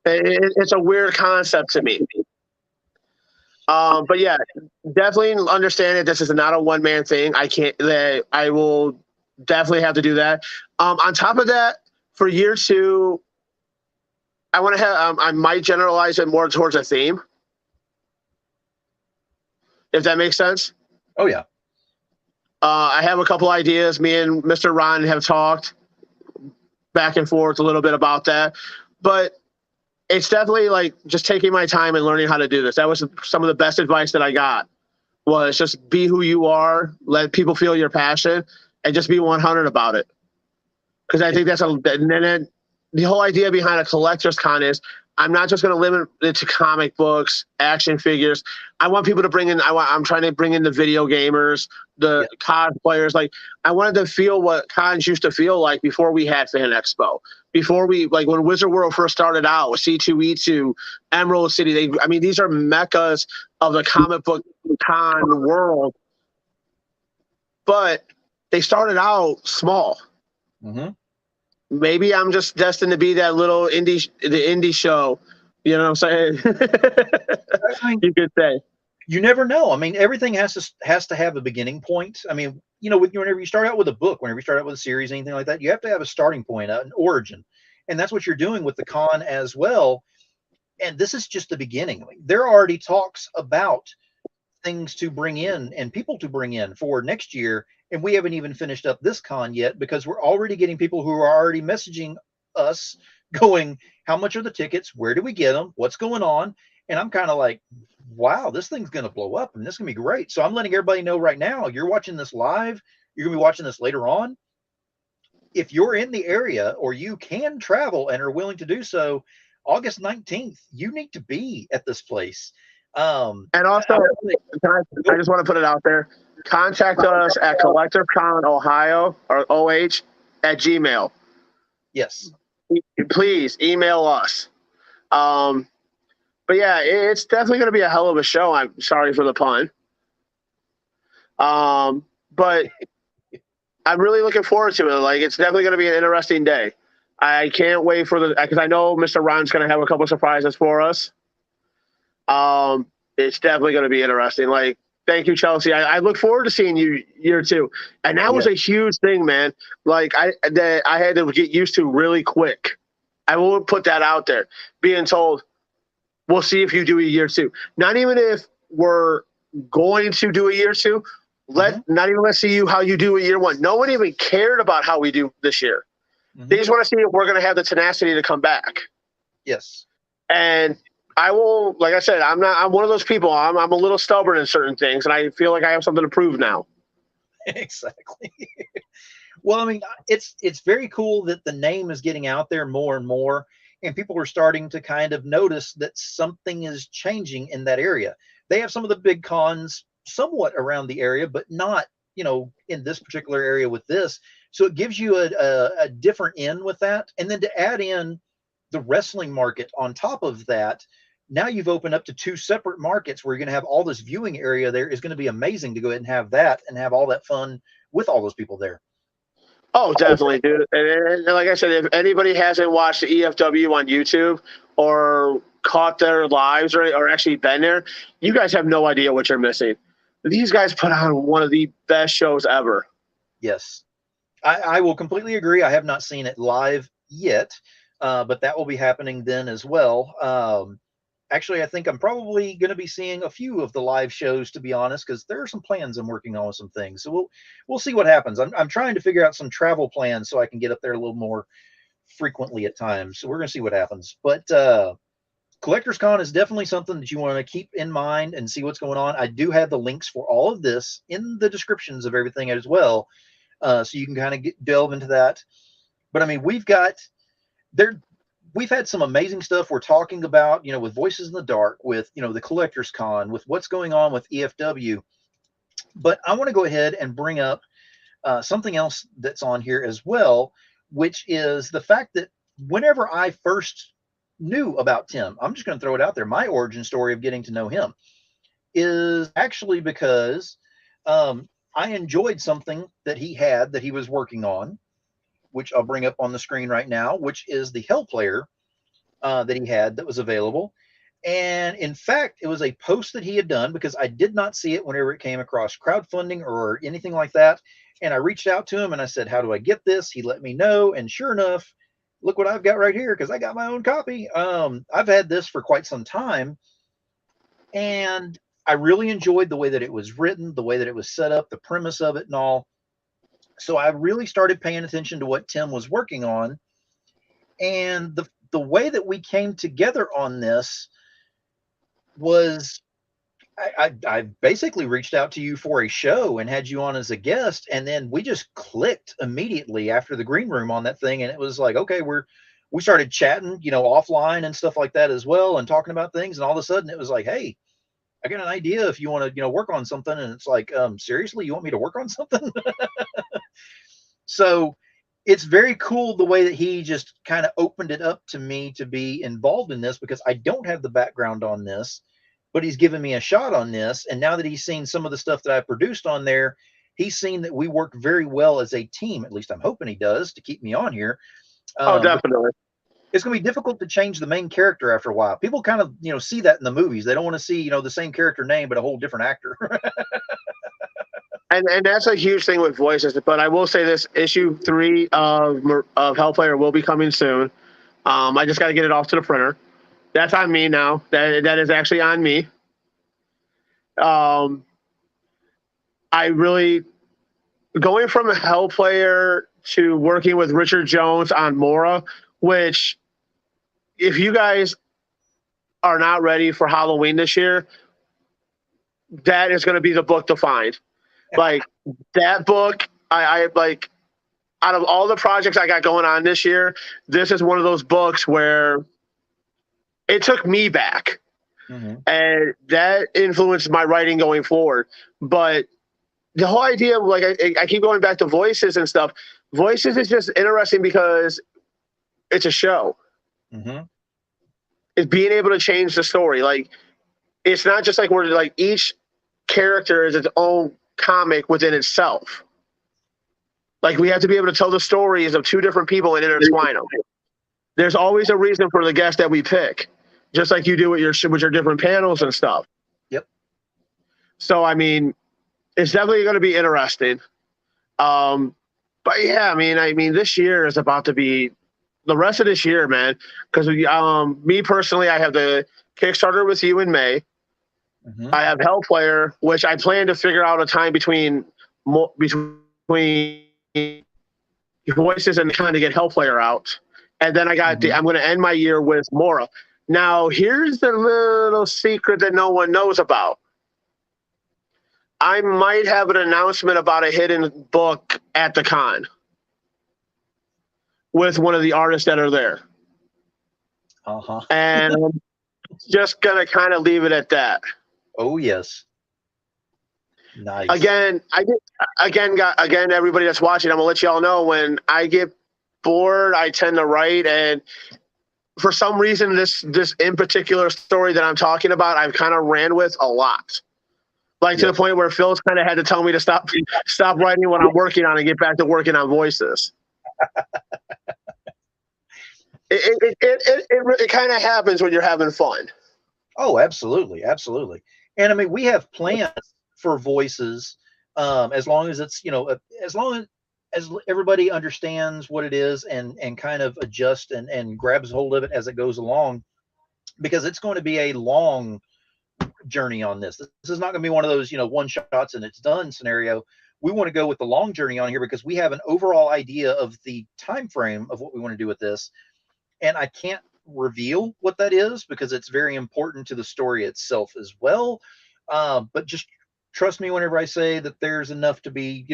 It's a weird concept to me. But yeah, definitely understand that this is not a one-man thing. I will definitely have to do that. On top of that, for year 2, I want to have, I might generalize it more towards a theme, if that makes sense. Oh yeah. I have a couple ideas. Me and Mr. Ron have talked back and forth a little bit about that, but it's definitely like just taking my time and learning how to do this. That was some of the best advice that I got, was just be who you are, let people feel your passion, and just be 100 about it. Because I think and then the whole idea behind a collector's con is I'm not just going to limit it to comic books, action figures. I want people to bring in, I'm trying to bring in the video gamers, the cosplayers. Like, I wanted to feel what cons used to feel like before we had Fan Expo. Before when Wizard World first started out with C2E2, Emerald City, these are meccas of the comic book con world. But they started out small. Maybe I'm just destined to be that little indie show. You know what I'm saying? You could say. You never know. I mean, everything has to have a beginning point. I mean, whenever you start out with a book, whenever you start out with a series, anything like that, you have to have a starting point, an origin. And that's what you're doing with the con as well. And this is just the beginning. There are already talks about things to bring in and people to bring in for next year. And we haven't even finished up this con yet, because we're already getting people who are already messaging us going, "How much are the tickets? Where do we get them? What's going on?" And I'm kind of like, wow, this thing's going to blow up and this is going to be great. So I'm letting everybody know right now, you're watching this live, you're going to be watching this later on. If you're in the area or you can travel and are willing to do so, August 19th, you need to be at this place. And also, I just want to put it out there. Contact us at CollectorCon Ohio or OH at Gmail. Yes. Please email us. But yeah, it's definitely going to be a hell of a show. I'm sorry for the pun. But I'm really looking forward to it. Like, it's definitely going to be an interesting day. I can't wait because I know Mr. Ron's going to have a couple surprises for us. It's definitely going to be interesting. Like, thank you, Chelsea. I look forward to seeing you year 2. And that was a huge thing, man. Like, I had to get used to really quick. I will put that out there. Being told, we'll see if you do a year 2. Not even if we're going to do a year 2. Not even let's see how you do a year 1. No one even cared about how we do this year. They just want to see if we're going to have the tenacity to come back. Yes. And I will, like I said, I'm one of those people. I'm a little stubborn in certain things, and I feel like I have something to prove now. Exactly. Well, I mean, it's very cool that the name is getting out there more and more, and people are starting to kind of notice that something is changing in that area. They have some of the big cons somewhat around the area, but not, in this particular area with this. So it gives you a different in with that. And then to add in the wrestling market on top of that, now you've opened up to 2 separate markets where you're going to have all this viewing area. There is going to be amazing to go ahead and have that and have all that fun with all those people there. Oh, definitely, dude. And like I said, if anybody hasn't watched the EFW on YouTube or caught their lives or actually been there, you guys have no idea what you're missing. These guys put on one of the best shows ever. Yes, I will completely agree. I have not seen it live yet, but that will be happening then as well. Actually, I think I'm probably going to be seeing a few of the live shows, to be honest, because there are some plans I'm working on with some things. So we'll see what happens. I'm trying to figure out some travel plans so I can get up there a little more frequently at times. So we're going to see what happens. But Collectors Con is definitely something that you want to keep in mind and see what's going on. I do have the links for all of this in the descriptions of everything as well, so you can kind of delve into that. But I mean, we've had some amazing stuff we're talking about, with Voices in the Dark, with, the Collectors Con, with what's going on with EFW. But I want to go ahead and bring up something else that's on here as well, which is the fact that whenever I first knew about Tim, I'm just going to throw it out there. My origin story of getting to know him is actually because I enjoyed something that he had that he was working on, which I'll bring up on the screen right now, which is the Hell Player that he had that was available. And in fact, it was a post that he had done because I did not see it whenever it came across crowdfunding or anything like that. And I reached out to him and I said, how do I get this? He let me know. And sure enough, look what I've got right here, because I got my own copy. I've had this for quite some time. And I really enjoyed the way that it was written, the way that it was set up, the premise of it and all. So I really started paying attention to what Tim was working on. And the way that we came together on this was I basically reached out to you for a show and had you on as a guest. And then we just clicked immediately after the green room on that thing. And it was like, okay, we started chatting, offline and stuff like that as well, and talking about things. And all of a sudden it was like, hey, I got an idea if you want to, work on something. And it's like, seriously, you want me to work on something? So it's very cool the way that he just kind of opened it up to me to be involved in this, because I don't have the background on this, but he's given me a shot on this. And now that he's seen some of the stuff that I produced on there, he's seen that we work very well as a team. At least I'm hoping he does, to keep me on here. Oh, definitely. It's going to be difficult to change the main character after a while. People kind of, see that in the movies. They don't want to see, the same character name, but a whole different actor. And that's a huge thing with voices. But I will say this: issue 3 of Hellplayer will be coming soon. I just got to get it off to the printer. That's on me now. That is actually on me. I really, going from a Hellplayer to working with Richard Jones on Mora, which, if you guys are not ready for Halloween this year, that is going to be the book to find. Like, that book, I like, out of all the projects I got going on this year, this is one of those books where it took me back. Mm-hmm. And that influenced my writing going forward. But the whole idea of, like, I keep going back to Voices and stuff. Voices is just interesting because it's a show. Mm-hmm. It's being able to change the story. Like, it's not just like we're like, each character is its own comic within itself. Like, we have to be able to tell the stories of 2 different people and intertwine them. There's always a reason for the guest that we pick, just like you do with your different panels and stuff. Yep. So, I mean, it's definitely going to be interesting. But yeah, I mean, this year is about to be the rest of this year, man. Because me personally, I have the Kickstarter with you in May. Mm-hmm. I have Hellplayer, which I plan to figure out a time between Voices and trying to get Hellplayer out. And then I got mm-hmm. I'm going to end my year with Mora. Now, here's the little secret that no one knows about. I might have an announcement about a hidden book at the con with one of the artists that are there. Uh-huh. And I'm just going to kind of leave it at that. Oh, yes. Nice. Again, everybody that's watching, I'm going to let you all know, when I get bored, I tend to write. And for some reason, this in particular story that I'm talking about, I've kind of ran with a lot. Like to the point where Phil's kind of had to tell me to stop writing what I'm working on and get back to working on voices. It kind of happens when you're having fun. Oh, absolutely, absolutely. And I mean, we have plans for voices, as long as it's, as long as everybody understands what it is and kind of adjust and grabs hold of it as it goes along, because it's going to be a long journey on this. This is not going to be one of those, one shots and it's done scenario. We want to go with the long journey on here because we have an overall idea of the time frame of what we want to do with this. And I can't reveal what that is because it's very important to the story itself as well. But just trust me whenever I say that there's enough to be,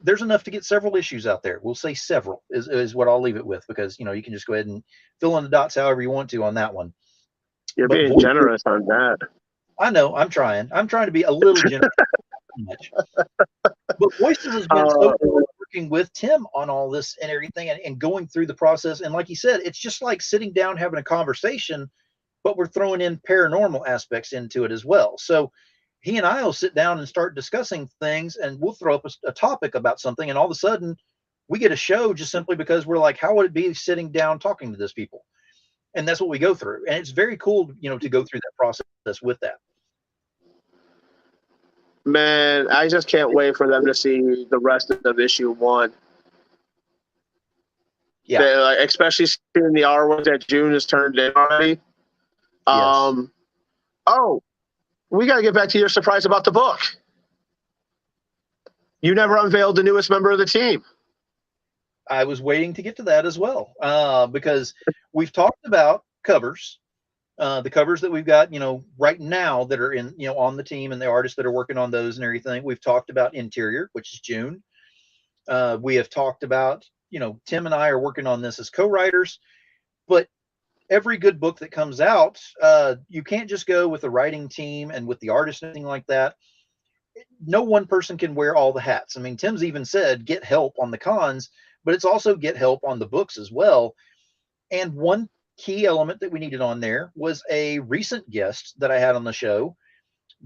there's enough to get several issues out there. We'll say several is what I'll leave it with, because, you can just go ahead and fill in the dots however you want to on that one. You're being generous on that. I know. I'm trying to be a little generous. Much. But Voices has been so cool working with Tim on all this and everything, and going through the process. And like you said, it's just like sitting down having a conversation, but we're throwing in paranormal aspects into it as well. So he and I will sit down and start discussing things, and we'll throw up a topic about something, and all of a sudden we get a show just simply because we're like, how would it be sitting down talking to this people? And that's what we go through. And it's very cool, to go through that process with that. Man, I just can't wait for them to see the rest of issue 1. Yeah. Especially seeing the artwork that June has turned in already. Yes. Oh, we got to get back to your surprise about the book. You never unveiled the newest member of the team. I was waiting to get to that as well, because we've talked about covers. The covers that we've got, right now that are in, on the team, and the artists that are working on those and everything. We've talked about interior, which is June. We have talked about, Tim and I are working on this as co-writers, but every good book that comes out, you can't just go with the writing team and with the artist and anything like that. No one person can wear all the hats. I mean, Tim's even said, get help on the cons, but it's also get help on the books as well. And one key element that we needed on there was a recent guest that I had on the show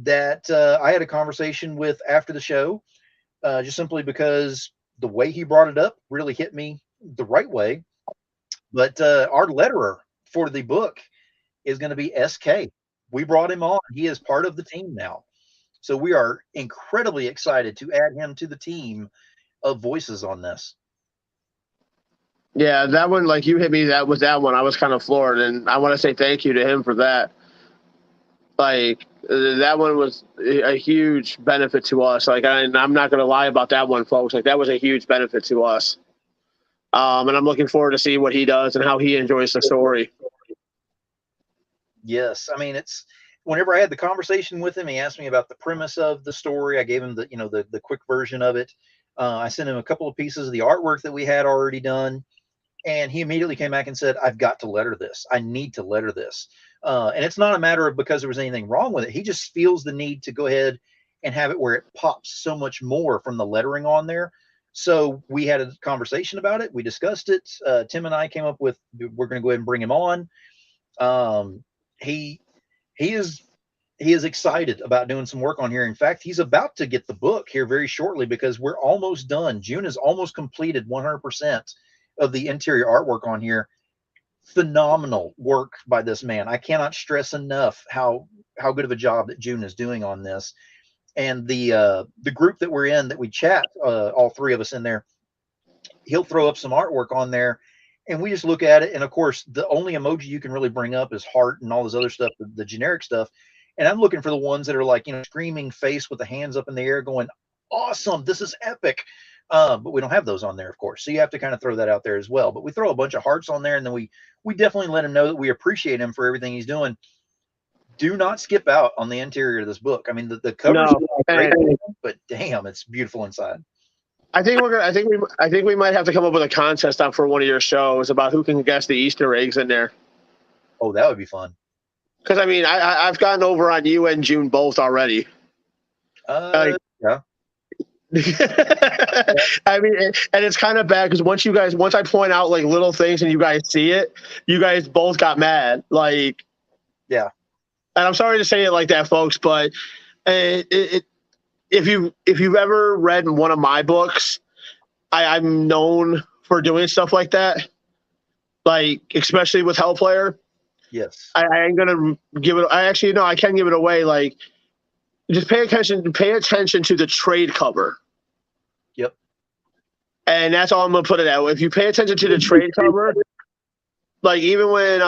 that I had a conversation with after the show, just simply because the way he brought it up really hit me the right way. But our letterer for the book is going to be SK. We brought him on. He is part of the team now. So we are incredibly excited to add him to the team of voices on this. Yeah, that one, like you hit me with that one, I was kind of floored, and I want to say thank you to him for that. Like, that one was a huge benefit to us. Like, I'm not going to lie about that one, folks. Like, that was a huge benefit to us. And I'm looking forward to see what he does and how he enjoys the story. Yes, I mean, it's whenever I had the conversation with him, he asked me about the premise of the story. I gave him the quick version of it. I sent him a couple of pieces of the artwork that we had already done. And he immediately came back and said, I've got to letter this. I need to letter this. And it's not a matter of because there was anything wrong with it. He just feels the need to go ahead and have it where it pops so much more from the lettering on there. So we had a conversation about it. We discussed it. Tim and I came up with, we're going to go ahead and bring him on. He is excited about doing some work on here. In fact, he's about to get the book here very shortly because we're almost done. June is almost completed 100% of the interior artwork on here. Phenomenal work by this man. I cannot stress enough how good of a job that June is doing on this. And the group that we're in, that we chat, all three of us in there, he'll throw up some artwork on there, and we just look at it. And of course, the only emoji you can really bring up is heart and all this other stuff, the generic stuff. And I'm looking for the ones that are like, screaming face with the hands up in the air going, awesome, this is epic. But we don't have those on there, of course. So you have to kind of throw that out there as well. But we throw a bunch of hearts on there, and then we definitely let him know that we appreciate him for everything he's doing. Do not skip out on the interior of this book. I mean, the covers are great, but damn, it's beautiful inside. I think we might have to come up with a contest for one of your shows about who can guess the Easter eggs in there. Oh, that would be fun. Because I mean, I've gotten over on you and June both already. Yeah. I mean, and it's kind of bad because once I point out like little things and you guys see it, you guys both got mad. Like, Yeah. and I'm sorry to say it like that, folks, but if you've ever read one of my books, I'm known for doing stuff like that. Like, especially with Hellplayer. Yes. I ain't gonna give it. I actually no, I can give it away. Like, just pay attention to the trade cover. Yep. And that's all I'm gonna put it at. If you pay attention to the trade cover, like even when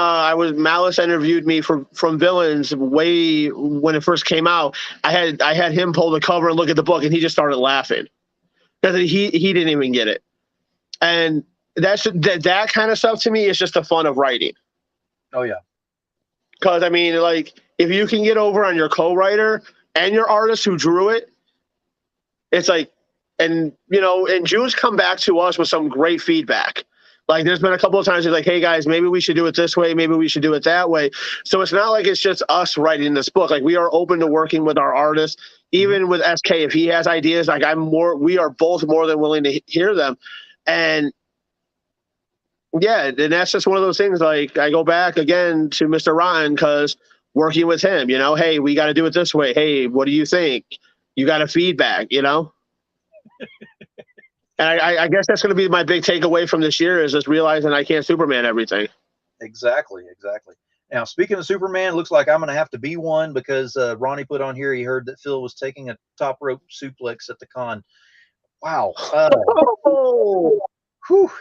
Malice interviewed me from Villains way when it first came out, I had him pull the cover and look at the book, and he just started laughing because he didn't even get it. And that kind of stuff to me is just the fun of writing. Oh yeah. Because I mean, like, if you can get over on your co-writer and your artist who drew it, it's like, and June's come back to us with some great feedback. Like, there's been a couple of times he's like, hey guys, maybe we should do it this way, maybe we should do it that way. So it's not like it's just us writing this book. Like, we are open to working with our artists, even with SK. If he has ideas, like we are both more than willing to hear them. And yeah, and that's just one of those things. Like, I go back again to Mr. Rotten because working with him, hey, we got to do it this way. Hey, what do you think? You got a feedback, And I guess that's going to be my big takeaway from this year is just realizing I can't Superman everything. Exactly. Now, speaking of Superman, it looks like I'm going to have to be one because Ronnie put on here he heard that Phil was taking a top rope suplex at the con. Wow. Whew.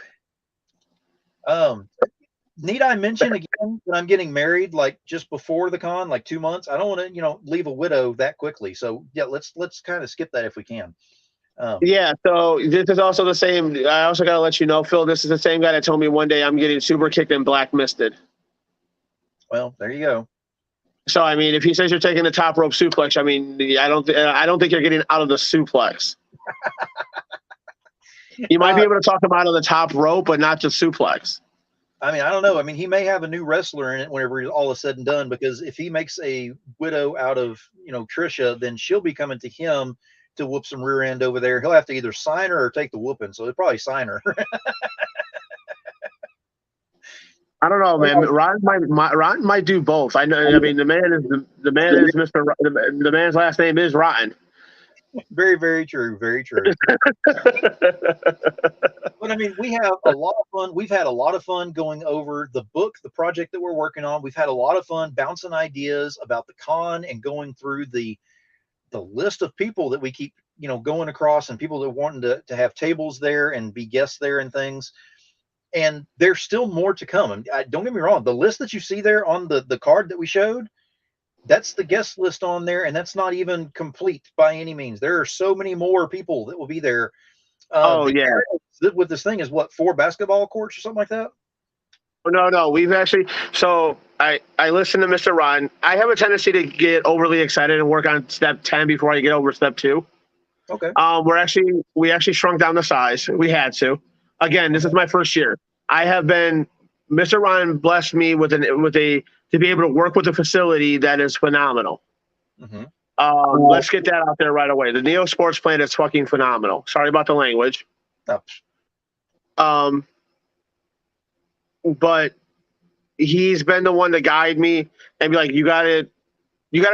Need I mention again that I'm getting married like just before the con, like 2 months? I don't want to, leave a widow that quickly. So yeah, let's kind of skip that if we can. Yeah, so this is also the same. I also got to let you know, Phil, this is the same guy that told me one day I'm getting super kicked and blacklisted. Well, there you go. So, I mean, if he says you're taking the top rope suplex, I mean, I don't think you're getting out of the suplex. You might be able to talk him out of the top rope, but not just suplex. I mean, I don't know. I mean, he may have a new wrestler in it whenever all is said and done, because if he makes a widow out of, Trisha, then she'll be coming to him to whoop some rear end over there. He'll have to either sign her or take the whooping. So he'll probably sign her. I don't know, man. Rotten might do both. I know. I mean, the man is Mr. The man's last name is Rotten. Very, very true. Very true. But I mean, we have a lot of fun. We've had a lot of fun going over the book, the project that we're working on. We've had a lot of fun bouncing ideas about the con and going through the list of people that we keep, going across, and people that wanting to have tables there and be guests there and things. And there's still more to come. And don't get me wrong, the list that you see there on the card that we showed, that's the guest list on there, and that's not even complete by any means. There are so many more people that will be there. With this thing is what, 4 basketball courts or something like that? No. We've actually, so I listen to Mr. Ron. I have a tendency to get overly excited and work on step 10 before I get over step 2. Okay. We actually shrunk down the size. We had to. Again, this is my first year. Mr. Ron blessed me to be able to work with a facility that is phenomenal. Mm-hmm. Let's get that out there right away. The Neo Sports Plant is fucking phenomenal. Sorry about the language. Oh. But he's been the one to guide me and be like, you gotta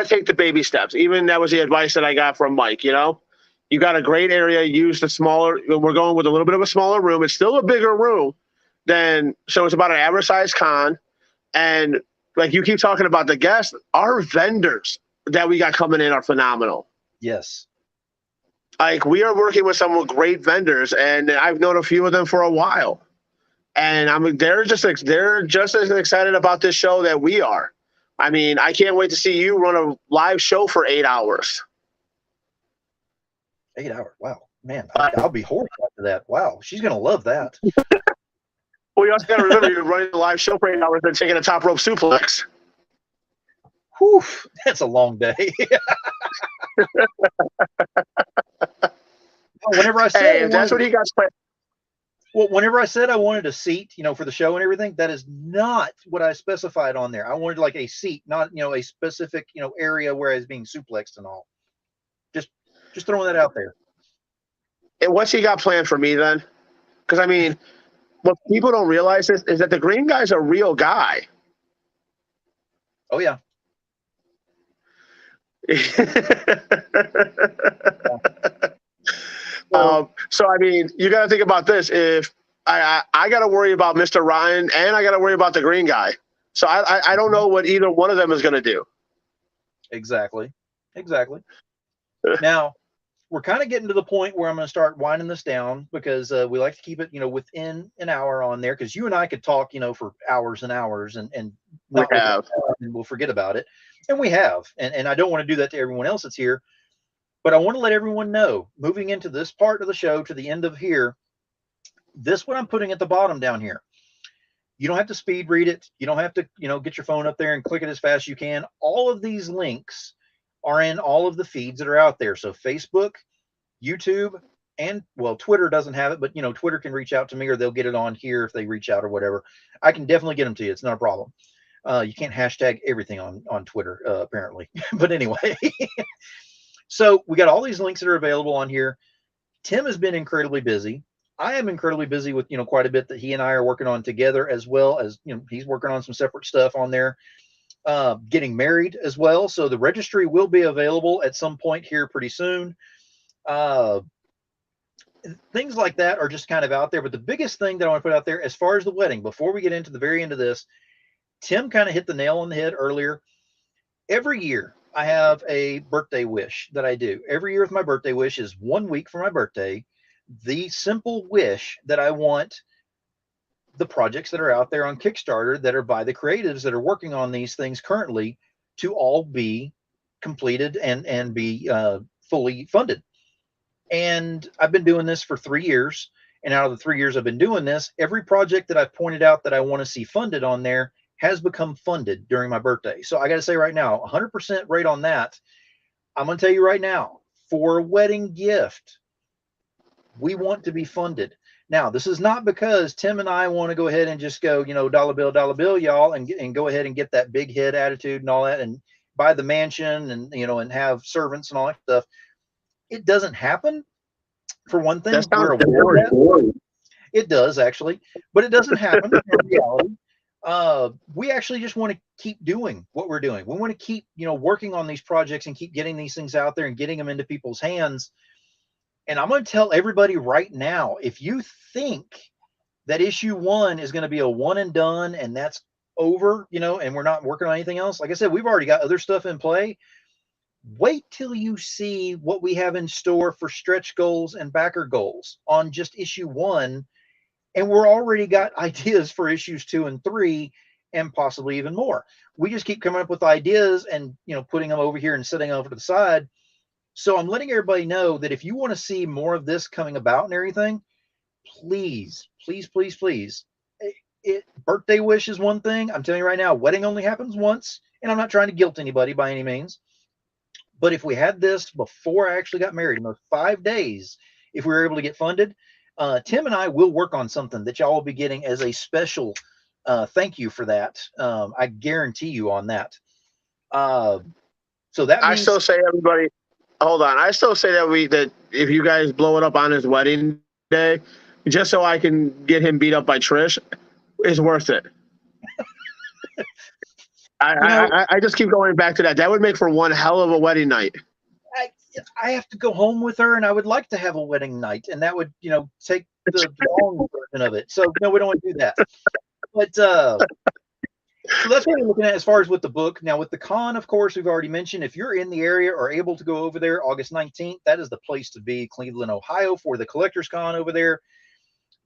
take the baby steps. Even that was the advice that I got from Mike, You got a great area, use the smaller, we're going with a little bit of a smaller room. It's still a bigger room so it's about an average size con. And like you keep talking about the guests, our vendors that we got coming in are phenomenal. Yes. Like, we are working with some great vendors, and I've known a few of them for a while. And they're just as excited about this show that we are. I mean, I can't wait to see you run a live show for 8 hours. 8 hours. Wow, man, I'll be horrified to that. Wow, she's gonna love that. Well, you also got to remember you're running a live show for 8 hours and taking a top rope suplex. Whew, that's a long day. Whenever I said that's what he got. Well, whenever I said I wanted a seat, for the show and everything, that is not what I specified on there. I wanted like a seat, not a specific area where I was being suplexed and all. Just throwing that out there. And what's he got planned for me then? Because I mean, what people don't realize is that the green guy's a real guy. Oh yeah. So I mean, you got to think about this. If I got to worry about Mr. Ryan and I got to worry about the green guy, so I don't know what either one of them is going to do. Exactly. Now we're kind of getting to the point where I'm going to start winding this down because we like to keep it, within an hour on there. Because you and I could talk, for hours and hours and not and we'll forget about it, and we have, and I don't want to do that to everyone else that's here. But I want to let everyone know, moving into this part of the show to the end of here, this what I'm putting at the bottom down here. You don't have to speed read it. You don't have to, get your phone up there and click it as fast as you can. All of these links are in all of the feeds that are out there. So Facebook, YouTube, and well, Twitter doesn't have it, but Twitter can reach out to me or they'll get it on here if they reach out or whatever. I can definitely get them to you. It's not a problem. You can't hashtag everything on Twitter, apparently. But anyway. So we got all these links that are available on here. Tim has been incredibly busy. I am incredibly busy with, quite a bit that he and I are working on together, as well as, he's working on some separate stuff on there, getting married as well. So the registry will be available at some point here pretty soon. Things like that are just kind of out there. But the biggest thing that I want to put out there, as far as the wedding, before we get into the very end of this, Tim kind of hit the nail on the head earlier. Every year, I have a birthday wish that I do. Every year with my birthday wish is 1 week for my birthday. The simple wish that I want the projects that are out there on Kickstarter that are by the creatives that are working on these things currently to all be completed and be fully funded. And I've been doing this for 3 years. And out of the 3 years I've been doing this, every project that I've pointed out that I want to see funded on there has become funded during my birthday. So I got to say right now, 100% rate on that. I'm going to tell you right now, for a wedding gift, we want to be funded. Now, this is not because Tim and I want to go ahead and just go, dollar bill, y'all, and go ahead and get that big head attitude and all that and buy the mansion and, and have servants and all that stuff. It doesn't happen. For one thing, it does actually, but it doesn't happen in reality. We actually just want to keep doing what we're doing. We want to keep, working on these projects and keep getting these things out there and getting them into people's hands. And I'm going to tell everybody right now, if you think that issue 1 is going to be a one and done and that's over, and we're not working on anything else, like I said, we've already got other stuff in play. Wait till you see what we have in store for stretch goals and backer goals on just issue 1. And we're already got ideas for issues 2 and 3 and possibly even more. We just keep coming up with ideas and, putting them over here and setting them over to the side. So I'm letting everybody know that if you want to see more of this coming about and everything, please, please, please, please. Birthday wish is one thing. I'm telling you right now, wedding only happens once. And I'm not trying to guilt anybody by any means. But if we had this before I actually got married, in those 5 days, if we were able to get funded, Tim and I will work on something that y'all will be getting as a special thank you for that. I guarantee you on that. So that means I still say everybody, hold on. I still say that if you guys blow it up on his wedding day, just so I can get him beat up by Trish, is worth it. I just keep going back to that. That would make for one hell of a wedding night. I have to go home with her, and I would like to have a wedding night, and that would, take the long version of it. So no, we don't want to do that. But so that's what we're looking at as far as with the book. Now with the con, of course, we've already mentioned, if you're in the area or able to go over there, August 19th, that is the place to be, Cleveland, Ohio, for the Collectors Con over there.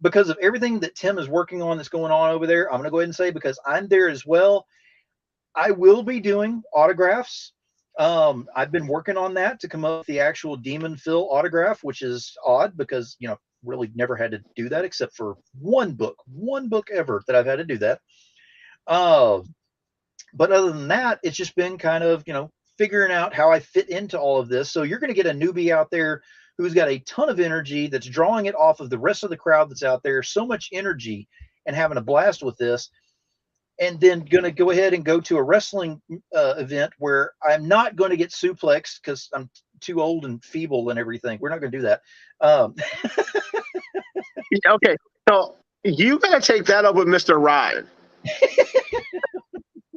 Because of everything that Tim is working on that's going on over there, I'm going to go ahead and say, because I'm there as well, I will be doing autographs. I've been working on that to come up with the actual Demon Phil autograph, which is odd because, really never had to do that except for one book ever that I've had to do that. But other than that, it's just been kind of, figuring out how I fit into all of this. So you're going to get a newbie out there who's got a ton of energy that's drawing it off of the rest of the crowd that's out there. So much energy and having a blast with this. And then going to go ahead and go to a wrestling event where I'm not going to get suplexed because I'm too old and feeble and everything. We're not going to do that. Okay, so you got to take that up with Mr. Ryan.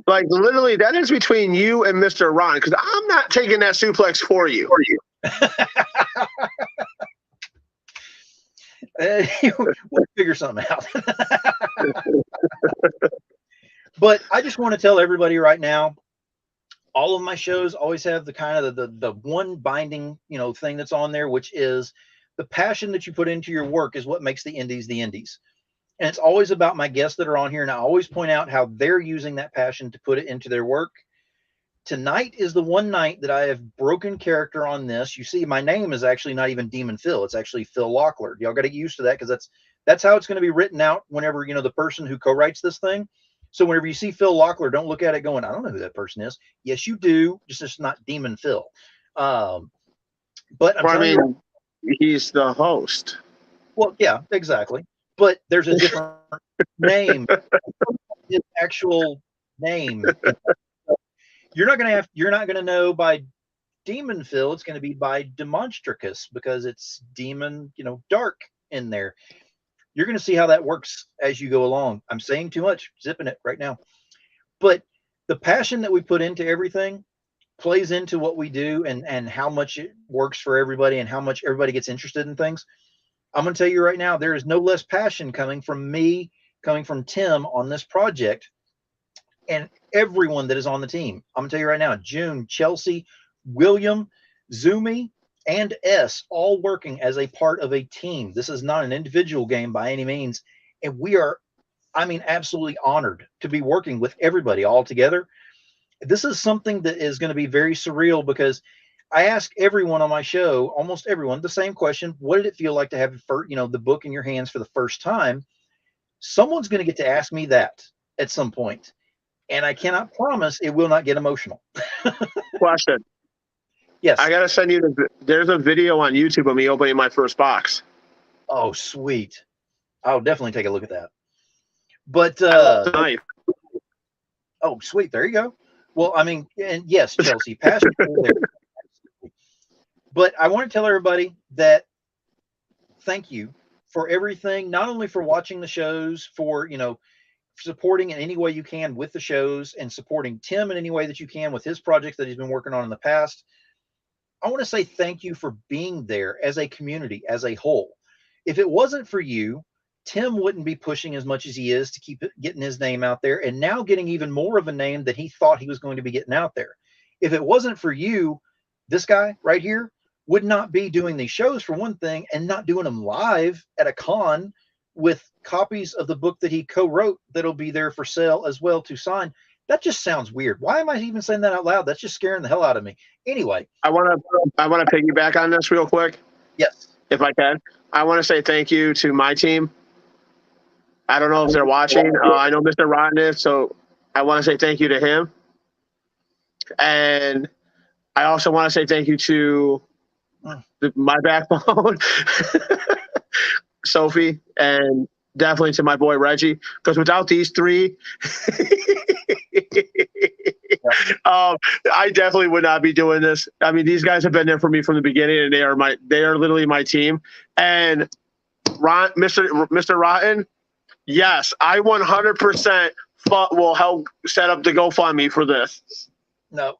Like literally, that is between you and Mr. Ryan, because I'm not taking that suplex for you. We'll figure something out. But I just want to tell everybody right now, all of my shows always have the kind of the one binding, thing that's on there, which is the passion that you put into your work is what makes the indies the indies. And it's always about my guests that are on here. And I always point out how they're using that passion to put it into their work. Tonight is the one night that I have broken character on this. You see, my name is actually not even Demon Phil. It's actually Phil Locklear. Y'all got to get used to that, because that's how it's going to be written out whenever, the person who co-writes this thing. So whenever you see Phil Locklear, don't look at it going, I don't know who that person is. Yes, you do. Just not Demon Phil. But he's the host. Well, yeah, exactly. But there's a different name. His actual name. You're not gonna know by Demon Phil. It's gonna be by Demonstricus, because it's demon, dark in there. You're gonna see how that works as you go along. I'm saying too much, zipping it right now. But the passion that we put into everything plays into what we do, and how much it works for everybody and how much everybody gets interested in things. I'm going to tell you right now, there is no less passion coming from me, coming from Tim on this project, and everyone that is on the team. I'm going to tell you right now, June, Chelsea, William, Zumi, and S all working as a part of a team. This is not an individual game by any means. And we are, absolutely honored to be working with everybody all together. This is something that is going to be very surreal, because I ask everyone on my show, almost everyone, the same question. What did it feel like to have the book in your hands for the first time? Someone's going to get to ask me that at some point. And I cannot promise it will not get emotional. Question. Yes. I got to send you there's a video on YouTube of me opening my first box. Oh, sweet. I'll definitely take a look at that. But knife. Oh, sweet. There you go. Well, and yes, Chelsea, passion there. But I want to tell everybody that thank you for everything, not only for watching the shows, for, supporting in any way you can with the shows, and supporting Tim in any way that you can with his projects that he's been working on in the past. I want to say thank you for being there as a community, as a whole. If it wasn't for you, Tim wouldn't be pushing as much as he is to keep getting his name out there, and now getting even more of a name that he thought he was going to be getting out there. If it wasn't for you, this guy right here would not be doing these shows, for one thing, and not doing them live at a con with copies of the book that he co-wrote that'll be there for sale as well to sign. That just sounds weird. Why am I even saying that out loud? That's just scaring the hell out of me. Anyway, I want to piggyback on this real quick. Yes, if I can. I want to say thank you to my team. I don't know if they're watching. I know Mr. Ryan is, so I want to say thank you to him. And I also want to say thank you to my backbone, Sophie, and definitely to my boy Reggie, because without these three, I definitely would not be doing this. These guys have been there for me from the beginning, and they are literally my team. And Mr. Rotten, yes, I 100% will help set up the GoFundMe for this. No.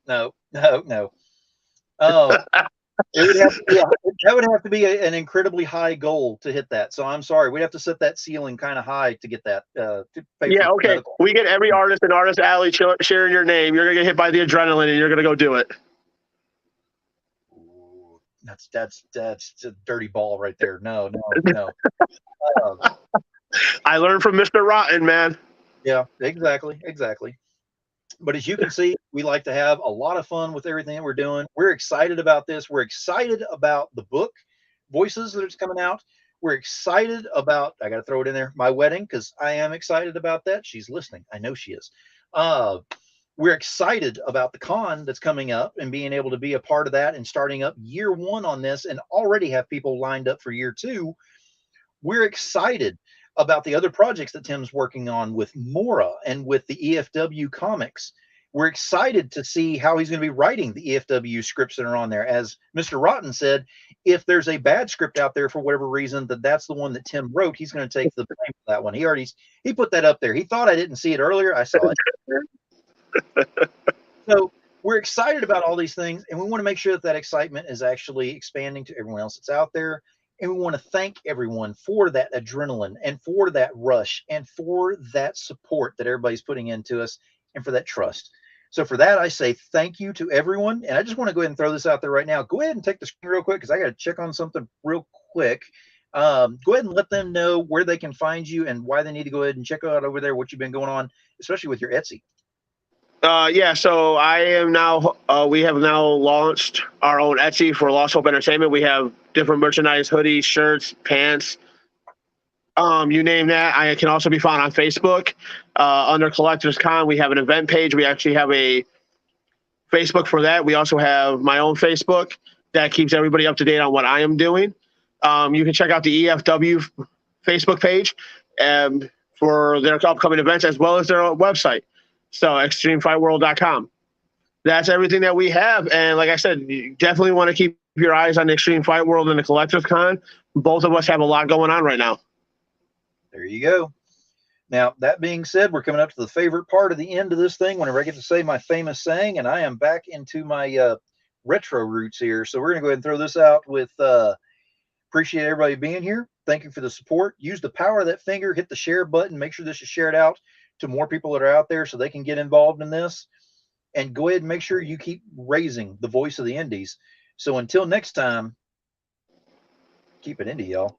Oh, that would have to be an incredibly high goal to hit that. So I'm sorry, we'd have to set that ceiling kind of high to get that. Yeah, okay. Medical. We get every artist in Artist Alley sharing your name. You're gonna get hit by the adrenaline, and you're gonna go do it. Ooh, that's a dirty ball right there. No. I learned from Mr. Rotten, man. Yeah, exactly. But as you can see, we like to have a lot of fun with everything that we're doing. We're excited about this. We're excited about the book, Voices, that's coming out. We're excited about, I got to throw it in there, my wedding, because I am excited about that. She's listening. I know she is. We're excited about the con that's coming up and being able to be a part of that and starting up year 1 on this, and already have people lined up for year 2. We're excited about the other projects that Tim's working on with Mora and with the EFW comics. we're excited to see how he's going to be writing the EFW scripts that are on there. As Mr. Rotten said, if there's a bad script out there for whatever reason, that's the one that Tim wrote, he's going to take the blame for that one. He put that up there. He thought I didn't see it earlier. I saw it. So we're excited about all these things, and we want to make sure that that excitement is actually expanding to everyone else that's out there. And we want to thank everyone for that adrenaline and for that rush and for that support that everybody's putting into us and for that trust. So for that, I say thank you to everyone. And I just want to go ahead and throw this out there right now. Go ahead and take the screen real quick because I got to check on something real quick. Go ahead and let them know where they can find you and why they need to go ahead and check out over there what you've been going on, especially with your Etsy. Yeah, so I am now, we have now launched our own Etsy for Lost Hope Entertainment. We have different merchandise, hoodies, shirts, pants, you name that. I can also be found on Facebook under Collectors Con. We have an event page. We actually have a Facebook for that. We also have my own Facebook that keeps everybody up to date on what I am doing. You can check out the EFW Facebook page for their upcoming events as well as their website. So extremefightworld.com. That's everything that we have. And like I said, you definitely want to keep your eyes on the Extreme Fight World and the Collectors Con. Both of us have a lot going on right now. There you go. Now, that being said, we're coming up to the favorite part of the end of this thing whenever I get to say my famous saying, and I am back into my retro roots here. So we're going to go ahead and throw this out with appreciate everybody being here. Thank you for the support. Use the power of that finger, hit the share button, make sure this is shared out to more people that are out there so they can get involved in this. And go ahead and make sure you keep raising the voice of the indies. So until next time, keep it indie, y'all.